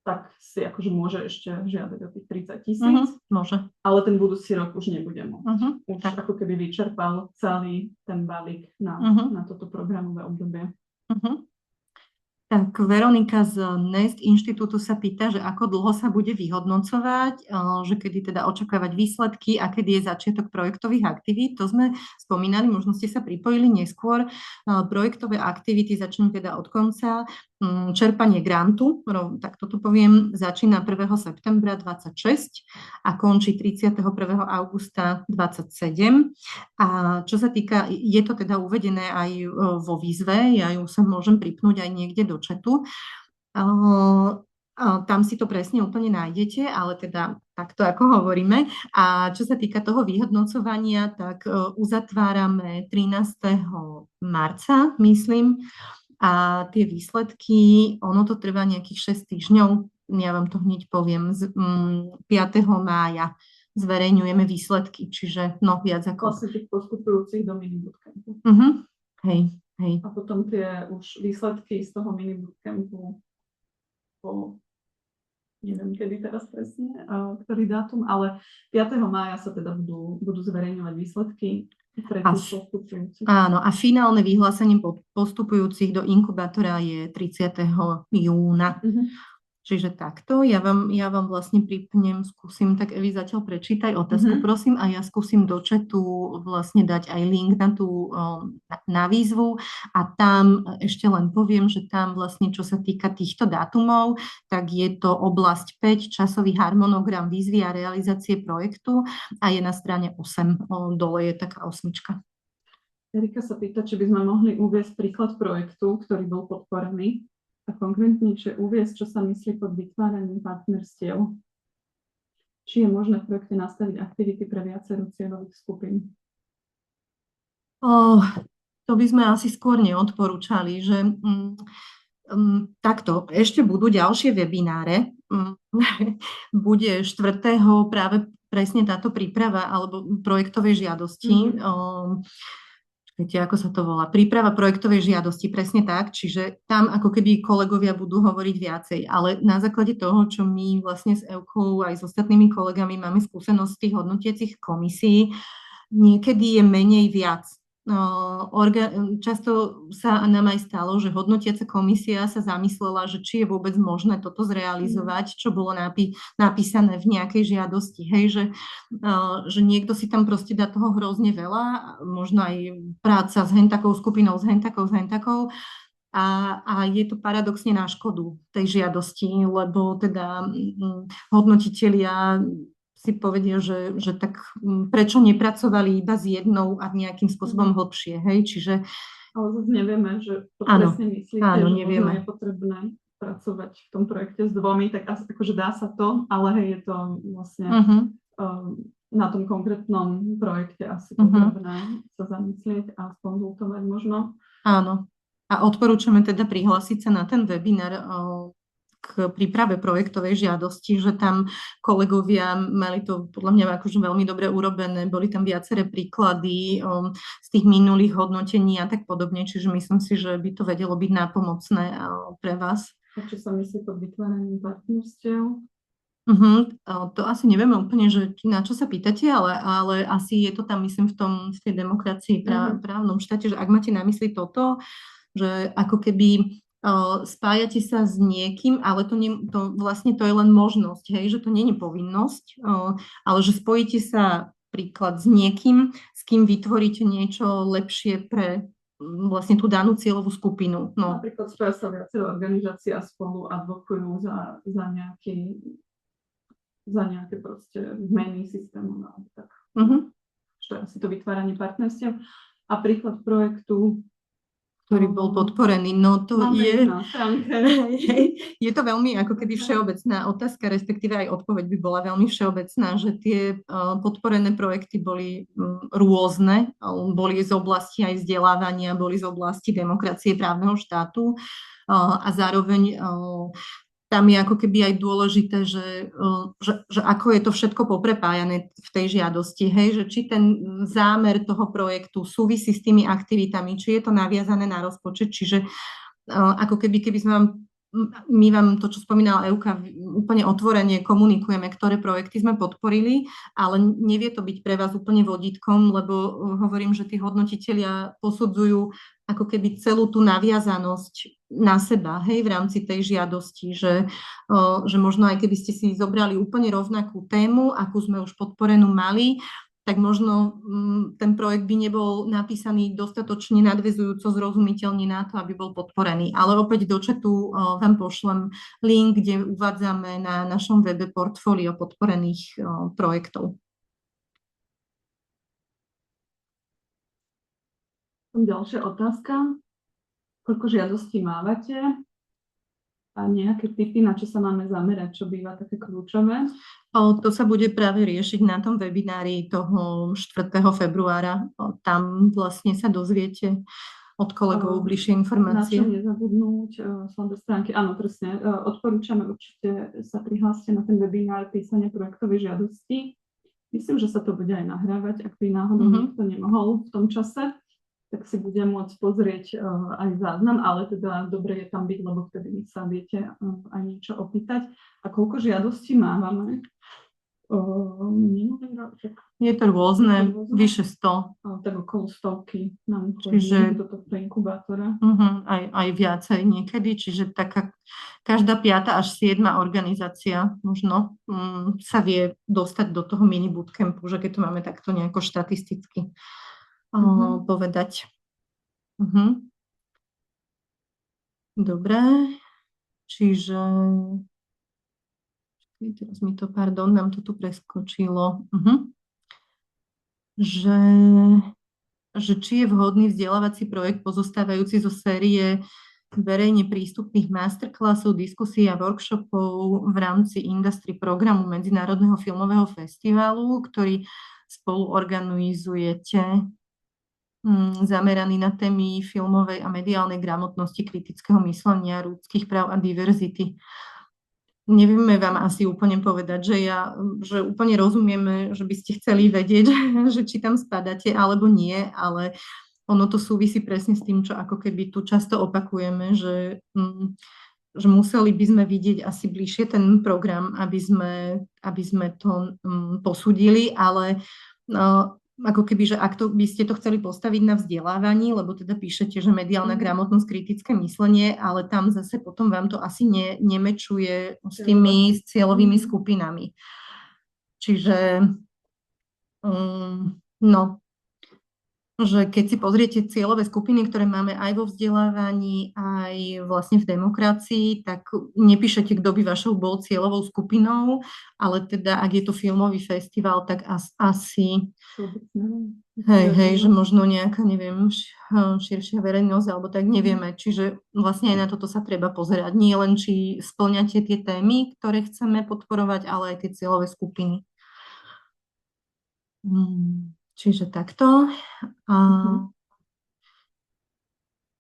tak si akože môže ešte žiadať o tých 30 000. Môže. Ale ten budúci rok už nebude môcť. Už tak ako keby vyčerpal celý ten balík na toto programové obdobie. Tak Veronika z Nest inštitútu sa pýta, že ako dlho sa bude vyhodnocovať, že kedy teda očakávať výsledky a kedy je začiatok projektových aktivít. To sme spomínali, možno ste sa pripojili neskôr. Projektové aktivity začnú teda od konca. Čerpanie grantu, tak toto poviem, začína 1. septembra 26 a končí 31. augusta 27. A čo sa týka, je to teda uvedené aj vo výzve, ja ju sa môžem pripnúť aj niekde do chatu. Tam si to presne úplne nájdete, ale teda takto ako hovoríme. A čo sa týka toho vyhodnocovania, tak uzatvárame 13. marca, myslím. A tie výsledky, ono to trvá nejakých 6 týždňov, ja vám to hneď poviem, 5. mája zverejňujeme výsledky, čiže no viac ako... Vlastne tých postupujúcich do mini bootcampu. Hej. A potom tie už výsledky z toho mini bootcampu neviem kedy teraz presne, ktorý dátum, ale 5. mája sa teda budú zverejňovať výsledky. Áno, a finálne vyhlásenie postupujúcich do inkubátora je 30. júna. Čiže takto, ja vám vlastne pripnem, skúsim, tak Evi zatiaľ prečítaj otázku, prosím, a ja skúsim do chatu vlastne dať aj link na výzvu a tam ešte len poviem, že tam vlastne, čo sa týka týchto dátumov, tak je to oblasť 5, časový harmonogram výzvy a realizácie projektu a je na strane 8, dole je taká 8. Erika sa pýta, či by sme mohli uviesť príklad projektu, ktorý bol podporený. a konkrétnejšie uviesť, čo sa myslí pod vytváraním partnerstiev. Či je možné v projekte nastaviť aktivity pre viacero cieľových skupín? To by sme asi skôr neodporúčali, že takto, ešte budú ďalšie webináre. Bude 4. práve presne táto príprava alebo projektovej žiadosti. Viete, ako sa to volá? Príprava projektovej žiadosti, presne tak. Čiže tam ako keby kolegovia budú hovoriť viacej. Ale na základe toho, čo my vlastne s EUKou aj s ostatnými kolegami máme skúsenosť z tých hodnotiacich komisí, niekedy je menej viac. Často sa nám aj stalo, že hodnotiaca komisia sa zamyslela, že či je vôbec možné toto zrealizovať, čo bolo napísané v nejakej žiadosti. Hej, že niekto si tam proste dá toho hrozne veľa, možno aj práca s hentakou skupinou, s hentakou. A je to paradoxne na škodu tej žiadosti, lebo teda hodnotitelia si povedia, že tak prečo nepracovali iba s jednou a nejakým spôsobom hlbšie, hej, čiže... Ale zase nevieme, že to presne myslíte, že nevieme. Možno je potrebné pracovať v tom projekte s 2, tak asi akože dá sa to, ale hej, je to vlastne na tom konkrétnom projekte asi potrebné sa zamyslieť a skonzultovať možno. Áno. A odporúčame teda prihlásiť sa na ten webinár k príprave projektovej žiadosti, že tam kolegovia mali to podľa mňa akože veľmi dobre urobené, boli tam viaceré príklady z tých minulých hodnotení a tak podobne, čiže myslím si, že by to vedelo byť nápomocné pre vás. A čo sa myslí pod vytváraním partnerstiev? To asi nevieme úplne, že na čo sa pýtate, ale asi je to tam, myslím, v tej demokracii, právnom štáte, že ak máte na mysli toto, že ako keby spájate sa s niekým, ale to vlastne to je len možnosť, hej, že to nie je povinnosť, ale že spojíte sa príklad s niekým, s kým vytvoríte niečo lepšie pre vlastne tú danú cieľovú skupinu. No. Napríklad spája sa viacero organizácií a spolu advokujú za nejaké proste zmeny systému. No, tak. Čo asi to vytváranie partnerstiev. A príklad projektu, ktorý bol podporený. No to je to veľmi ako keby všeobecná otázka, respektíve aj odpoveď by bola veľmi všeobecná, že tie podporené projekty boli rôzne, boli z oblasti aj vzdelávania, boli z oblasti demokracie, právneho štátu a zároveň tam je ako keby aj dôležité, že ako je to všetko poprepájané v tej žiadosti, hej, že či ten zámer toho projektu súvisí s tými aktivitami, či je to naviazané na rozpočet, čiže ako keby my vám to, čo spomínala Euka, úplne otvorene komunikujeme, ktoré projekty sme podporili, ale nevie to byť pre vás úplne vodítkom, lebo hovorím, že tí hodnotitelia posudzujú ako keby celú tú naviazanosť na seba, hej, v rámci tej žiadosti, že možno aj keby ste si zobrali úplne rovnakú tému, akú sme už podporenú mali, tak možno ten projekt by nebol napísaný dostatočne nadväzujúco zrozumiteľne na to, aby bol podporený. Ale opäť do chatu vám pošlem link, kde uvádzame na našom webe portfólio podporených projektov. Ďalšia otázka. Koľko žiadostí mávate? A nejaké tipy, na čo sa máme zamerať, čo býva také kľúčové? To sa bude práve riešiť na tom webinári toho 4. februára. Tam vlastne sa dozviete od kolegov bližšie informácie. Na čo nezabudnúť, slabé stránky. Áno, presne. Odporúčame určite sa prihláste na ten webinár písania projektovej žiadosti. Myslím, že sa to bude aj nahrávať, ak by náhodou nikto nemohol v tom čase, tak si budem môcť pozrieť aj záznam, ale teda dobre je tam byť, lebo vtedy sa viete aj niečo opýtať. A koľko žiadostí mávame? Je to rôzne, vyše 100. Tak okolo 100 nám chodí do tohto inkubátora. Aj viacej niekedy, čiže taká každá 5. až 7. organizácia možno sa vie dostať do toho mini bootcampu, že keď to máme takto nejako štatisticky povedať. Dobre, čiže teraz nám to tu preskočilo. Že či je vhodný vzdelávací projekt pozostávajúci zo série verejne prístupných masterclassov, diskusí a workshopov v rámci industry programu Medzinárodného filmového festivalu, ktorý spolu organizujete, zameraný na témy filmovej a mediálnej gramotnosti, kritického myslenia, ľudských práv a diverzity. Nevieme vám asi úplne povedať, že úplne rozumieme, že by ste chceli vedieť, že či tam spadáte alebo nie, ale ono to súvisí presne s tým, čo ako keby tu často opakujeme, že museli by sme vidieť asi bližšie ten program, aby sme to posúdili, ale ako keby, že ak by ste to chceli postaviť na vzdelávaní, lebo teda píšete, že mediálna gramotnosť, kritické myslenie, ale tam zase potom vám to asi nemečuje s tými cieľovými skupinami. Čiže že keď si pozriete cieľové skupiny, ktoré máme aj vo vzdelávaní, aj vlastne v demokracii, tak nepíšete, kto by vašou bol cieľovou skupinou, ale teda, ak je to filmový festival, tak asi že možno nejaká, neviem, širšia verejnosť, alebo tak nevieme. Čiže vlastne aj na toto sa treba pozerať. Nie len, či spĺňate tie témy, ktoré chceme podporovať, ale aj tie cieľové skupiny. Čiže takto.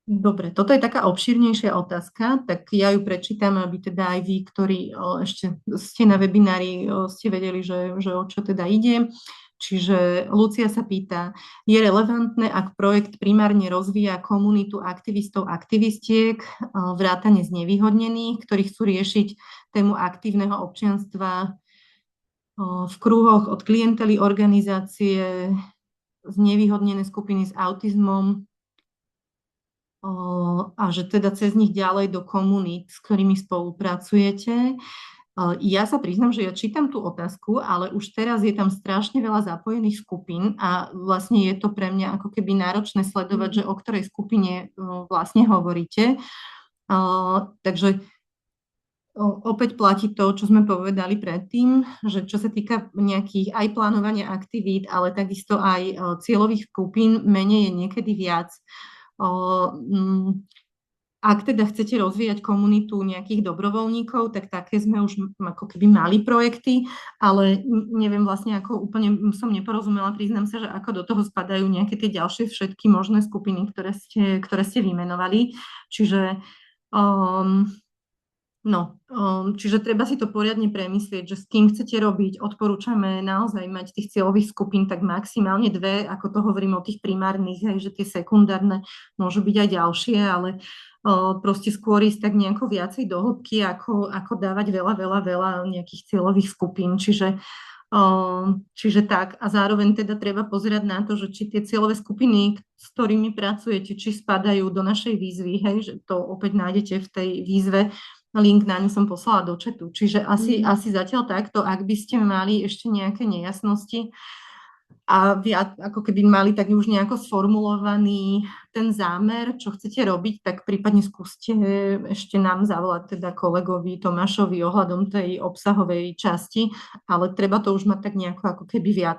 Dobre, toto je taká obšírnejšia otázka, tak ja ju prečítam, aby teda aj vy, ktorí ešte ste na webinári, ste vedeli, že o čo teda ide. Čiže Lucia sa pýta, je relevantné, ak projekt primárne rozvíja komunitu aktivistov, aktivistiek, vrátane znevýhodnených, ktorí chcú riešiť tému aktívneho občianstva v kruhoch od klientely organizácie, znevýhodnené skupiny s autizmom a že teda cez nich ďalej do komunít, s ktorými spolupracujete. Ja sa priznám, že ja čítam tú otázku, ale už teraz je tam strašne veľa zapojených skupín a vlastne je to pre mňa ako keby náročné sledovať, že o ktorej skupine vlastne hovoríte. Takže opäť platí to, čo sme povedali predtým, že čo sa týka nejakých aj plánovania aktivít, ale takisto aj cieľových skupín, menej je niekedy viac. Ak teda chcete rozvíjať komunitu nejakých dobrovoľníkov, tak také sme už ako keby mali projekty, ale neviem vlastne, ako úplne som neporozumela, priznám sa, že ako do toho spadajú nejaké tie ďalšie všetky možné skupiny, ktoré ste vymenovali. Čiže čiže treba si to poriadne premyslieť, že s kým chcete robiť. Odporúčame naozaj mať tých cieľových skupín tak maximálne 2, ako to hovorím o tých primárnych, že tie sekundárne môžu byť aj ďalšie, ale proste skôr ísť tak nejako viacej do hĺbky, ako dávať veľa nejakých cieľových skupín. Čiže tak, a zároveň teda treba pozerať na to, že či tie cieľové skupiny, s ktorými pracujete, či spadajú do našej výzvy, že to opäť nájdete v tej výzve. Link na ňu som poslala do chatu. Čiže asi zatiaľ takto, ak by ste mali ešte nejaké nejasnosti a viac, ako keby mali tak už nejako sformulovaný ten zámer, čo chcete robiť, tak prípadne skúste ešte nám zavolať teda kolegovi Tomášovi ohľadom tej obsahovej časti, ale treba to už mať tak nejako ako keby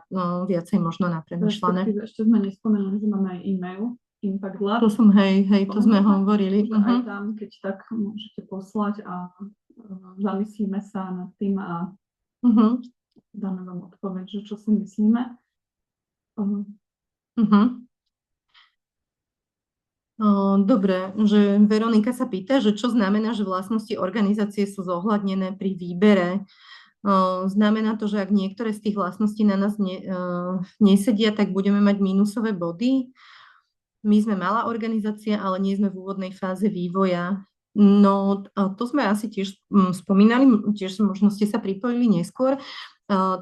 viacej možno napremýšľané. Ešte sme nespomenuli, že máme aj e-mail. Impact Lab. To som, to sme hovorili. Aj tam, keď tak môžete poslať a zamyslíme sa nad tým a dáme vám odpoveď, že čo si myslíme. Dobre, že Veronika sa pýta, že čo znamená, že vlastnosti organizácie sú zohľadnené pri výbere. Znamená to, že ak niektoré z tých vlastností na nás nesedia, tak budeme mať mínusové body. My sme malá organizácia, ale nie sme v úvodnej fáze vývoja. No, to sme asi tiež spomínali, tiež možno ste sa pripojili neskôr.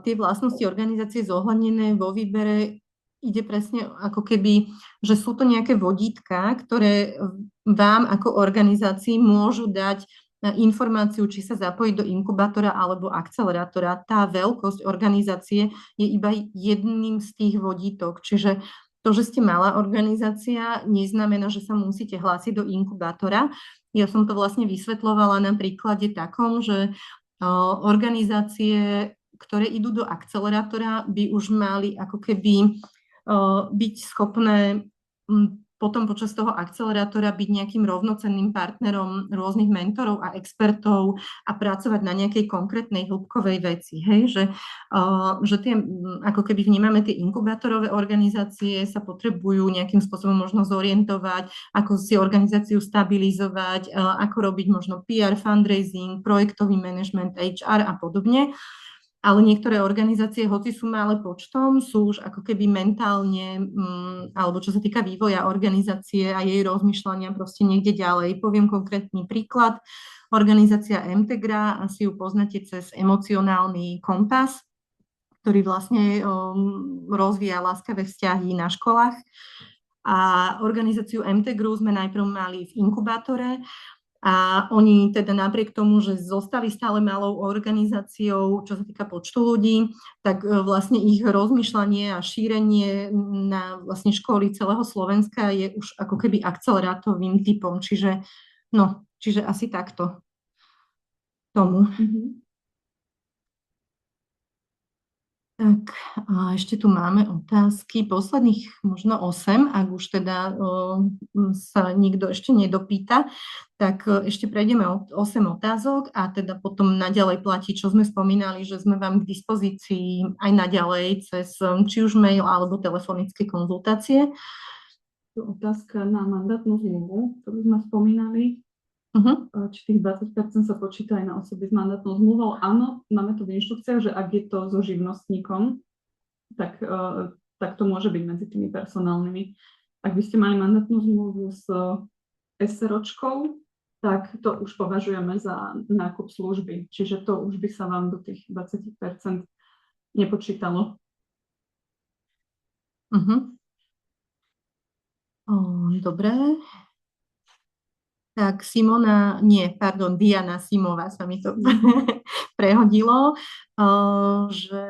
Tie vlastnosti organizácie zohľadnené vo výbere ide presne ako keby, že sú to nejaké vodítka, ktoré vám ako organizácii môžu dať informáciu, či sa zapojiť do inkubátora alebo akcelerátora. Tá veľkosť organizácie je iba jedným z tých vodítok, čiže to, že ste malá organizácia, neznamená, že sa musíte hlásiť do inkubátora. Ja som to vlastne vysvetľovala na príklade takom, že organizácie, ktoré idú do akcelerátora, by už mali ako keby byť schopné potom počas toho akcelerátora byť nejakým rovnocenným partnerom rôznych mentorov a expertov a pracovať na nejakej konkrétnej hĺbkovej veci, hej, že tie, ako keby vnímame tie inkubátorové organizácie, sa potrebujú nejakým spôsobom možno zorientovať, ako si organizáciu stabilizovať, ako robiť možno PR, fundraising, projektový management, HR a podobne. Ale niektoré organizácie, hoci sú malé počtom, sú už ako keby mentálne, alebo čo sa týka vývoja organizácie a jej rozmýšľania proste niekde ďalej. Poviem konkrétny príklad. Organizácia Emtegra, asi ju poznáte cez emocionálny kompas, ktorý vlastne rozvíja láskavé vzťahy na školách. A organizáciu Emtegru sme najprv mali v inkubátore, a oni teda napriek tomu, že zostali stále malou organizáciou, čo sa týka počtu ľudí, tak vlastne ich rozmýšľanie a šírenie na vlastne školy celého Slovenska je už ako keby akcelerátovým typom. Čiže asi takto tomu. Tak a ešte tu máme otázky, posledných možno 8, ak už teda sa nikto ešte nedopýta, tak ešte prejdeme 8 otázok a teda potom naďalej platí, čo sme spomínali, že sme vám k dispozícii aj naďalej cez či už mail alebo telefonické konzultácie. Otázka na mandátnu zmluvu, ktorú sme spomínali. Či tých 20% sa počíta aj na osoby s mandátnou zmluvou. Áno, máme to v inštrukciách, že ak je to so živnostníkom, tak to môže byť medzi tými personálnymi. Ak by ste mali mandátnu zmluvu s SROčkou, tak to už považujeme za nákup služby. Čiže to už by sa vám do tých 20% nepočítalo. Dobre. Tak Diana Simová sa mi to prehodilo, že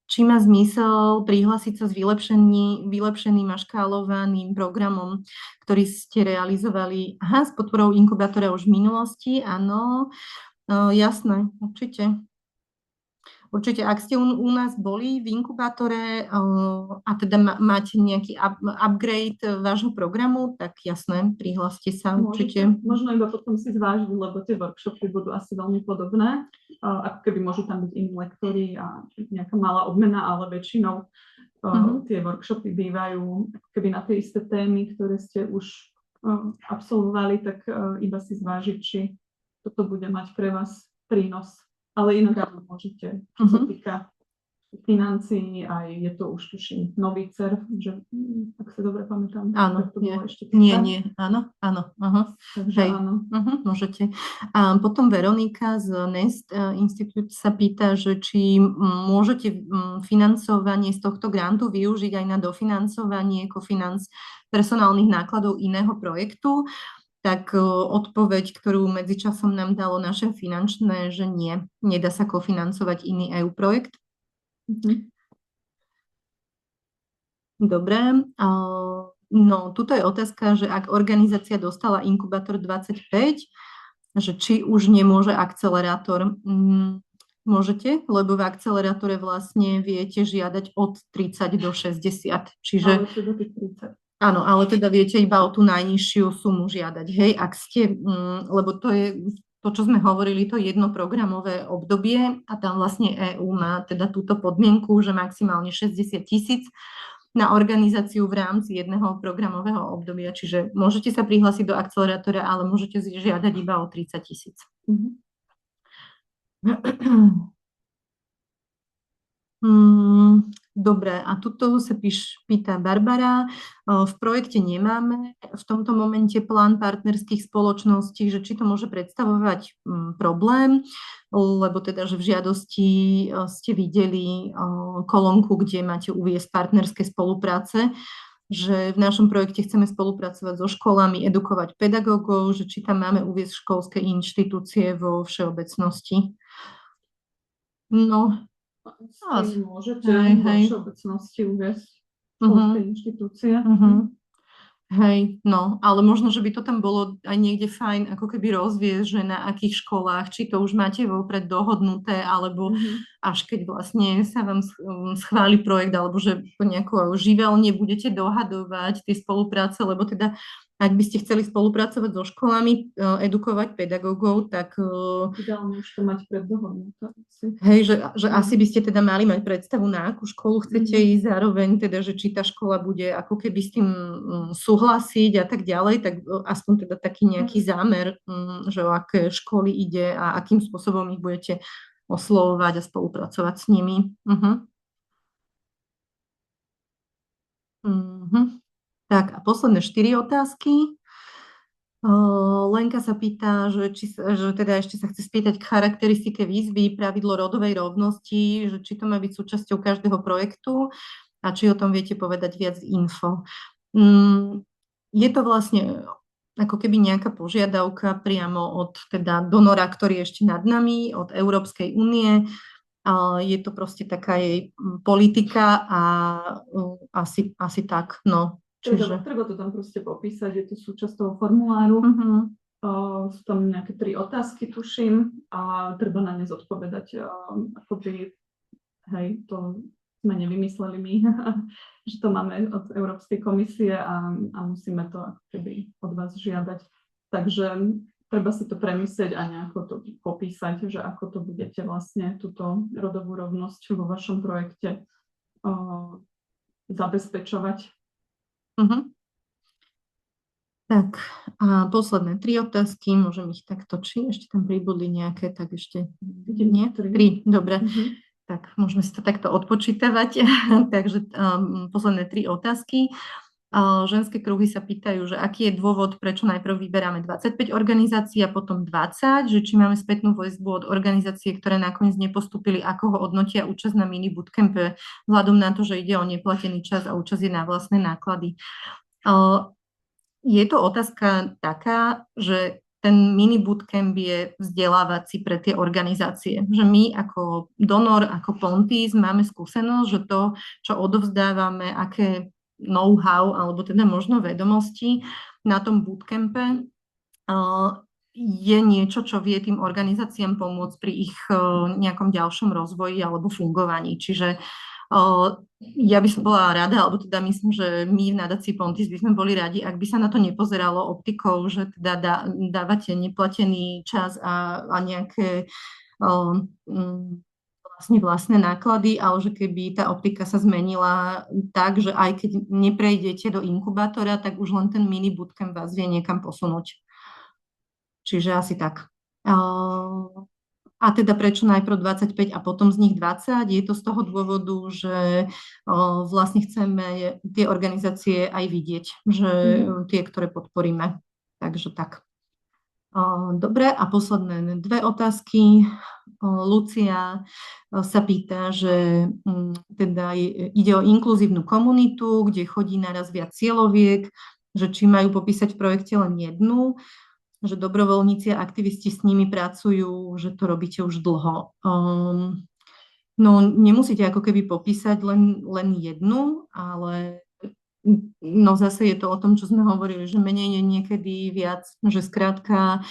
či má zmysel prihlásiť sa s vylepšeným a škálovaným programom, ktorý ste realizovali s podporou inkubátora už v minulosti. Áno, jasné, určite. Určite, ak ste u nás boli v inkubátore a teda máte nejaký upgrade vášho programu, tak jasné, prihláste sa určite. Možno iba potom si zvážiť, lebo tie workshopy budú asi veľmi podobné. Ako keby môžu tam byť iní lektori a nejaká malá obmena, ale väčšinou tie workshopy bývajú ako keby na tie isté témy, ktoré ste už absolvovali, tak iba si zvážiť, či toto bude mať pre vás prínos. Ale inak môžete, čo sa týka financií, aj je to už tuším nový CERF, že ak sa dobre pamätám. Áno, to bolo ešte áno. Takže áno. Môžete. A potom Veronika z Nest Institute sa pýta, že či môžete financovanie z tohto grantu využiť aj na dofinancovanie personálnych nákladov iného projektu. Tak odpoveď, ktorú medzičasom nám dalo naše finančné, že nie, nedá sa kofinancovať iný EU projekt. Dobre, no tuto je otázka, že ak organizácia dostala inkubátor 25, že či už nemôže akcelerátor. Môžete, lebo v akcelerátore vlastne viete žiadať od 30 do 60, čiže... Ale do tých 30. Áno, ale teda viete iba o tú najnižšiu sumu žiadať, hej, ak ste, lebo to je to, čo sme hovorili, to jedno programové obdobie a tam vlastne EÚ má teda túto podmienku, že maximálne 60 000 na organizáciu v rámci jedného programového obdobia, čiže môžete sa prihlásiť do akcelerátora, ale môžete žiadať iba o 30 000. Dobre, a tuto sa pýta Barbara. V projekte nemáme v tomto momente plán partnerských spoločností, že či to môže predstavovať problém, lebo teda, že v žiadosti ste videli kolónku, kde máte uviesť partnerské spolupráce, že v našom projekte chceme spolupracovať so školami, edukovať pedagógov, že či tam máme uviesť školské inštitúcie vo všeobecnosti. No, môžete vo všeobecnosti uviesť školské inštitúcie. Hej, no, ale možno, že by to tam bolo aj niekde fajn, ako keby rozviesť, že na akých školách, či to už máte vopred dohodnuté, alebo až keď vlastne sa vám schváli projekt, alebo že nejako živelne budete dohadovať tie spolupráce, lebo teda ak by ste chceli spolupracovať so školami, edukovať pedagógov, tak Ideálne už to mať preddohodnuté. hej, že asi by ste teda mali mať predstavu, na akú školu chcete ísť, zároveň teda, že či tá škola bude ako keby s tým súhlasiť a tak ďalej, tak aspoň teda taký nejaký zámer, že o aké školy ide a akým spôsobom ich budete oslovovať a spolupracovať s nimi. Tak a posledné 4 otázky. Lenka sa pýta, že teda ešte sa chce spýtať k charakteristike výzvy, pravidlo rodovej rovnosti, že či to má byť súčasťou každého projektu a či o tom viete povedať viac info. Je to vlastne ako keby nejaká požiadavka priamo od teda donora, ktorý je ešte nad nami, od Európskej únie. Je to proste taká jej politika a asi tak, no. Treba to tam proste popísať, je to súčasť toho formuláru. Sú tam nejaké 3 otázky, tuším, a treba na ne zodpovedať. Akoby, hej, to sme nevymysleli my, že to máme od Európskej komisie a musíme to ako keby od vás žiadať. Takže treba si to premyslieť a nejako to popísať, že ako to budete vlastne túto rodovú rovnosť vo vašom projekte zabezpečovať. Tak a posledné 3 otázky, môžem ich tak točiť, ešte tam pribudli nejaké, tak ešte nie? 3, dobre. Tak môžeme si to takto odpočítavať. Takže posledné 3 otázky. Ženské kruhy sa pýtajú, že aký je dôvod, prečo najprv vyberáme 25 organizácií a potom 20, že či máme spätnú väzbu od organizácie, ktoré nakoniec nepostúpili, ako ho hodnotia účasť na mini bootcampe, vzhľadom na to, že ide o neplatený čas a účasť je na vlastné náklady. Je to otázka taká, že ten mini bootcamp je vzdelávací pre tie organizácie. Že my ako donor, ako Pontis máme skúsenosť, že to, čo odovzdávame, aké know-how alebo teda možno vedomosti na tom bootcampe je niečo, čo vie tým organizáciám pomôcť pri ich nejakom ďalšom rozvoji alebo fungovaní. Čiže ja by som bola rada, alebo teda myslím, že my v nadácii Pontis by sme boli radi, ak by sa na to nepozeralo optikou, že teda dávate neplatený čas a nejaké vlastné náklady, ale že keby tá optika sa zmenila tak, že aj keď neprejdete do inkubátora, tak už len ten mini bootcamp vás vie niekam posunúť. Čiže asi tak. A teda prečo najprv 25 a potom z nich 20? Je to z toho dôvodu, že vlastne chceme tie organizácie aj vidieť, že tie, ktoré podporíme. Takže tak. Dobre, a posledné 2 otázky. Lucia sa pýta, že teda ide o inkluzívnu komunitu, kde chodí naraz viac cieľoviek, že či majú popísať v projekte len jednu, že dobrovoľníci a aktivisti s nimi pracujú, že to robíte už dlho. No nemusíte ako keby popísať len jednu, ale no zase je to o tom, čo sme hovorili, že menej je niekedy viac, že skrátka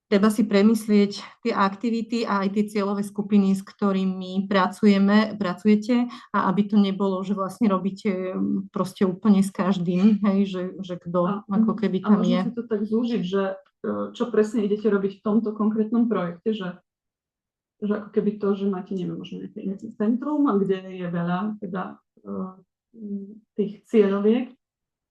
treba si premyslieť tie aktivity a aj tie cieľové skupiny, s ktorými pracujete a aby to nebolo, že vlastne robíte proste úplne s každým, hej, že kto ako keby tam je. A môžem si to tak zúžiť, že čo presne idete robiť v tomto konkrétnom projekte, že ako keby to, že máte, neviem, možno nejaké centrum, kde je veľa teda tých cieľoviek,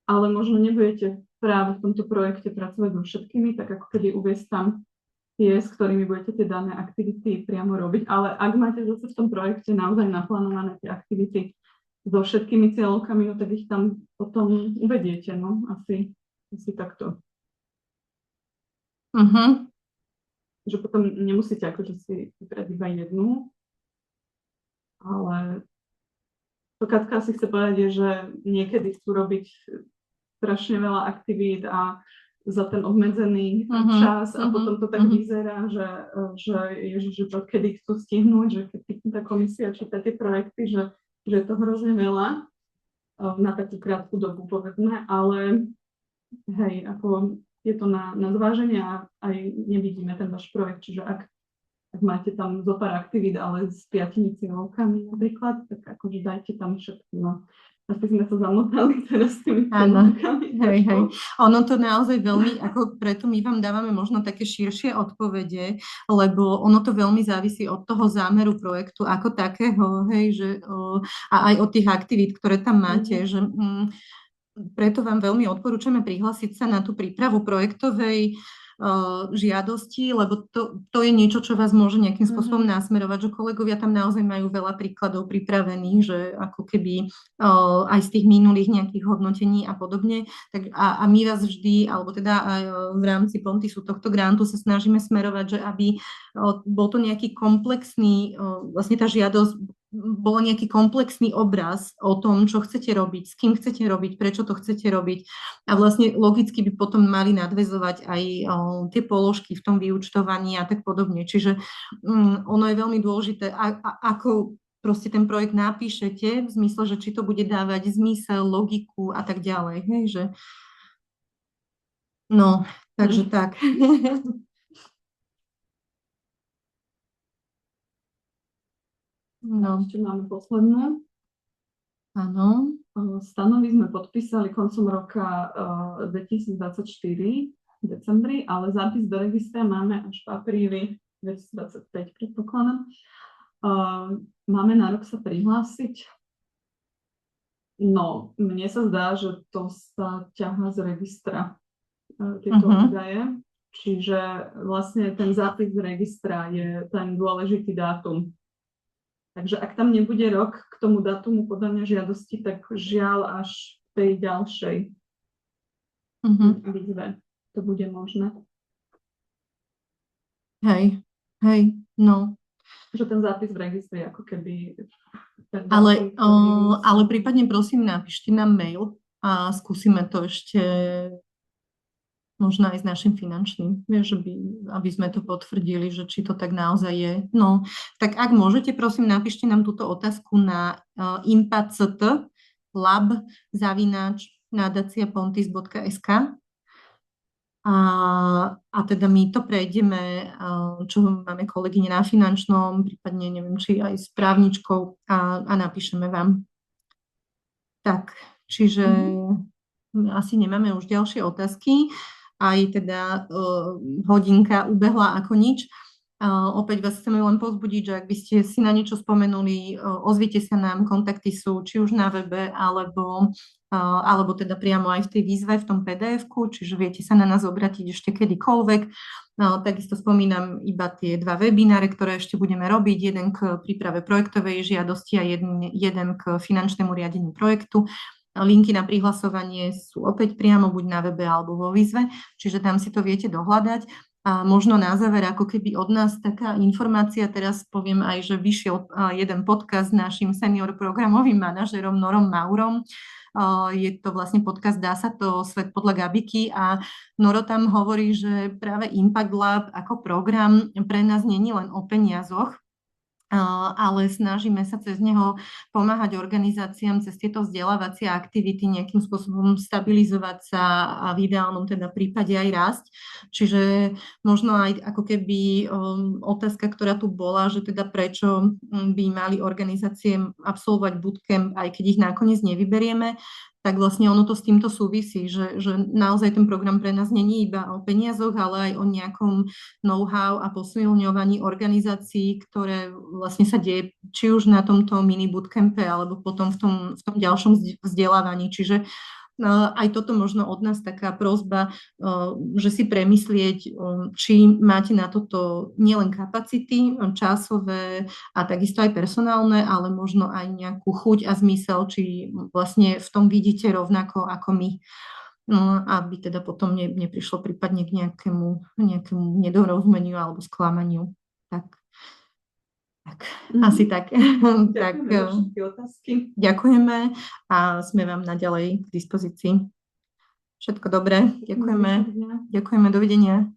ale možno nebudete práve v tomto projekte pracovať so všetkými, tak ako keby uviesť tam tie, s ktorými budete tie dané aktivity priamo robiť, ale ak máte zase v tom projekte naozaj naplánované tie aktivity so všetkými cieľovkami, no tak ich tam potom uvediete, no asi takto. Že potom nemusíte akože si vybrať iba jednu, ale to Katka si chce povedať, je, že niekedy chcú robiť strašne veľa aktivít a za ten obmedzený čas a potom to tak vyzerá, že ježiš, že kedy chcú stihnúť, že keď tá komisia číta tie projekty, že je to hrozne veľa. na takú krátku dobu, povedzme, ale hej, ako je to na zváženie a aj nevidíme ten váš projekt, čiže ak máte tam zo pár aktivít, ale s 5 cieľovkami napríklad, tak akože dajte tam všetko, no. Asi sme sa zamotali teraz s tými cieľovkami. Hej. Ono to naozaj veľmi, ako preto my vám dávame možno také širšie odpovede, lebo ono to veľmi závisí od toho zámeru projektu ako takého, hej, že a aj od tých aktivít, ktoré tam máte, že preto vám veľmi odporúčame prihlásiť sa na tú prípravu projektovej žiadosti, lebo to je niečo, čo vás môže nejakým spôsobom nasmerovať, že kolegovia tam naozaj majú veľa príkladov pripravených, že ako keby aj z tých minulých nejakých hodnotení a podobne. Tak a my vás vždy, alebo teda aj v rámci Pontisu tohto grantu sa snažíme smerovať, že aby bol to nejaký komplexný, vlastne tá žiadosť bol nejaký komplexný obraz o tom, čo chcete robiť, s kým chcete robiť, prečo to chcete robiť. A vlastne logicky by potom mali nadväzovať aj tie položky v tom vyúčtovaní a tak podobne. Čiže ono je veľmi dôležité, ako proste ten projekt napíšete, v zmysle, že či to bude dávať zmysel, logiku a tak ďalej. Hej, že... No, takže tak. No. Ešte máme poslednú. Áno. Stanovy sme podpísali koncom roka 2024 v decembri, ale zápis do registra máme až v apríli 2025, predpokladám. Máme nárok sa prihlásiť? No, mne sa zdá, že to sa ťahá z registra tieto údaje. Čiže vlastne ten zápis z registra je ten dôležitý dátum. Takže ak tam nebude rok k tomu datumu podania žiadosti, tak žiaľ až v tej ďalšej výzve to bude možné. Hej, no. Že ten zápis v registri ako keby... Ale prípadne prosím napíšte nám mail a skúsime to ešte možno aj s našim finančným, vieš, aby sme to potvrdili, že či to tak naozaj je. No, tak ak môžete, prosím, napíšte nám túto otázku na impact.lab@nadaciapontis.sk a teda my to prejdeme, čo máme kolegyne na finančnom, prípadne neviem, či aj s právničkou a napíšeme vám. Tak, čiže asi nemáme už ďalšie otázky. Aj teda hodinka ubehla ako nič. Opäť vás chceme len povzbudiť, že ak by ste si na niečo spomenuli, ozvite sa nám, kontakty sú či už na webe, alebo teda priamo aj v tej výzve, v tom PDF-ku, čiže viete sa na nás obrátiť ešte kedykoľvek. Takisto spomínam iba tie 2 webináre, ktoré ešte budeme robiť, jeden k príprave projektovej žiadosti a jeden k finančnému riadeniu projektu. Linky na prihlasovanie sú opäť priamo buď na webe alebo vo výzve, čiže tam si to viete dohľadať. A možno na záver, ako keby od nás taká informácia, teraz poviem aj, že vyšiel jeden podcast s našim senior programovým manažerom Norom Maurom. Je to vlastne podcast Dá sa to, svet podľa Gabiky a Noro tam hovorí, že práve Impact Lab ako program pre nás nie je len o peniazoch, ale snažíme sa cez neho pomáhať organizáciám cez tieto vzdelávacie aktivity nejakým spôsobom stabilizovať sa a v ideálnom teda prípade aj rásť. Čiže možno aj ako keby otázka, ktorá tu bola, že teda prečo by mali organizácie absolvovať bootcamp, aj keď ich nakoniec nevyberieme, tak vlastne ono to s týmto súvisí, že naozaj ten program pre nás není iba o peniazoch, ale aj o nejakom know-how a posilňovaní organizácií, ktoré vlastne sa deje či už na tomto mini bootcampe, alebo potom v tom ďalšom vzdelávaní. Čiže aj toto možno od nás taká prosba, že si premyslieť, či máte na toto nielen kapacity časové a takisto aj personálne, ale možno aj nejakú chuť a zmysel, či vlastne v tom vidíte rovnako ako my. Aby teda potom neprišlo prípadne k nejakému nedorozumeniu alebo sklamaniu. Tak. Asi tak. Ďakujeme za všetky otázky. Ďakujeme a sme vám naďalej k dispozícii. Všetko dobré. Ďakujeme. Dovidenia.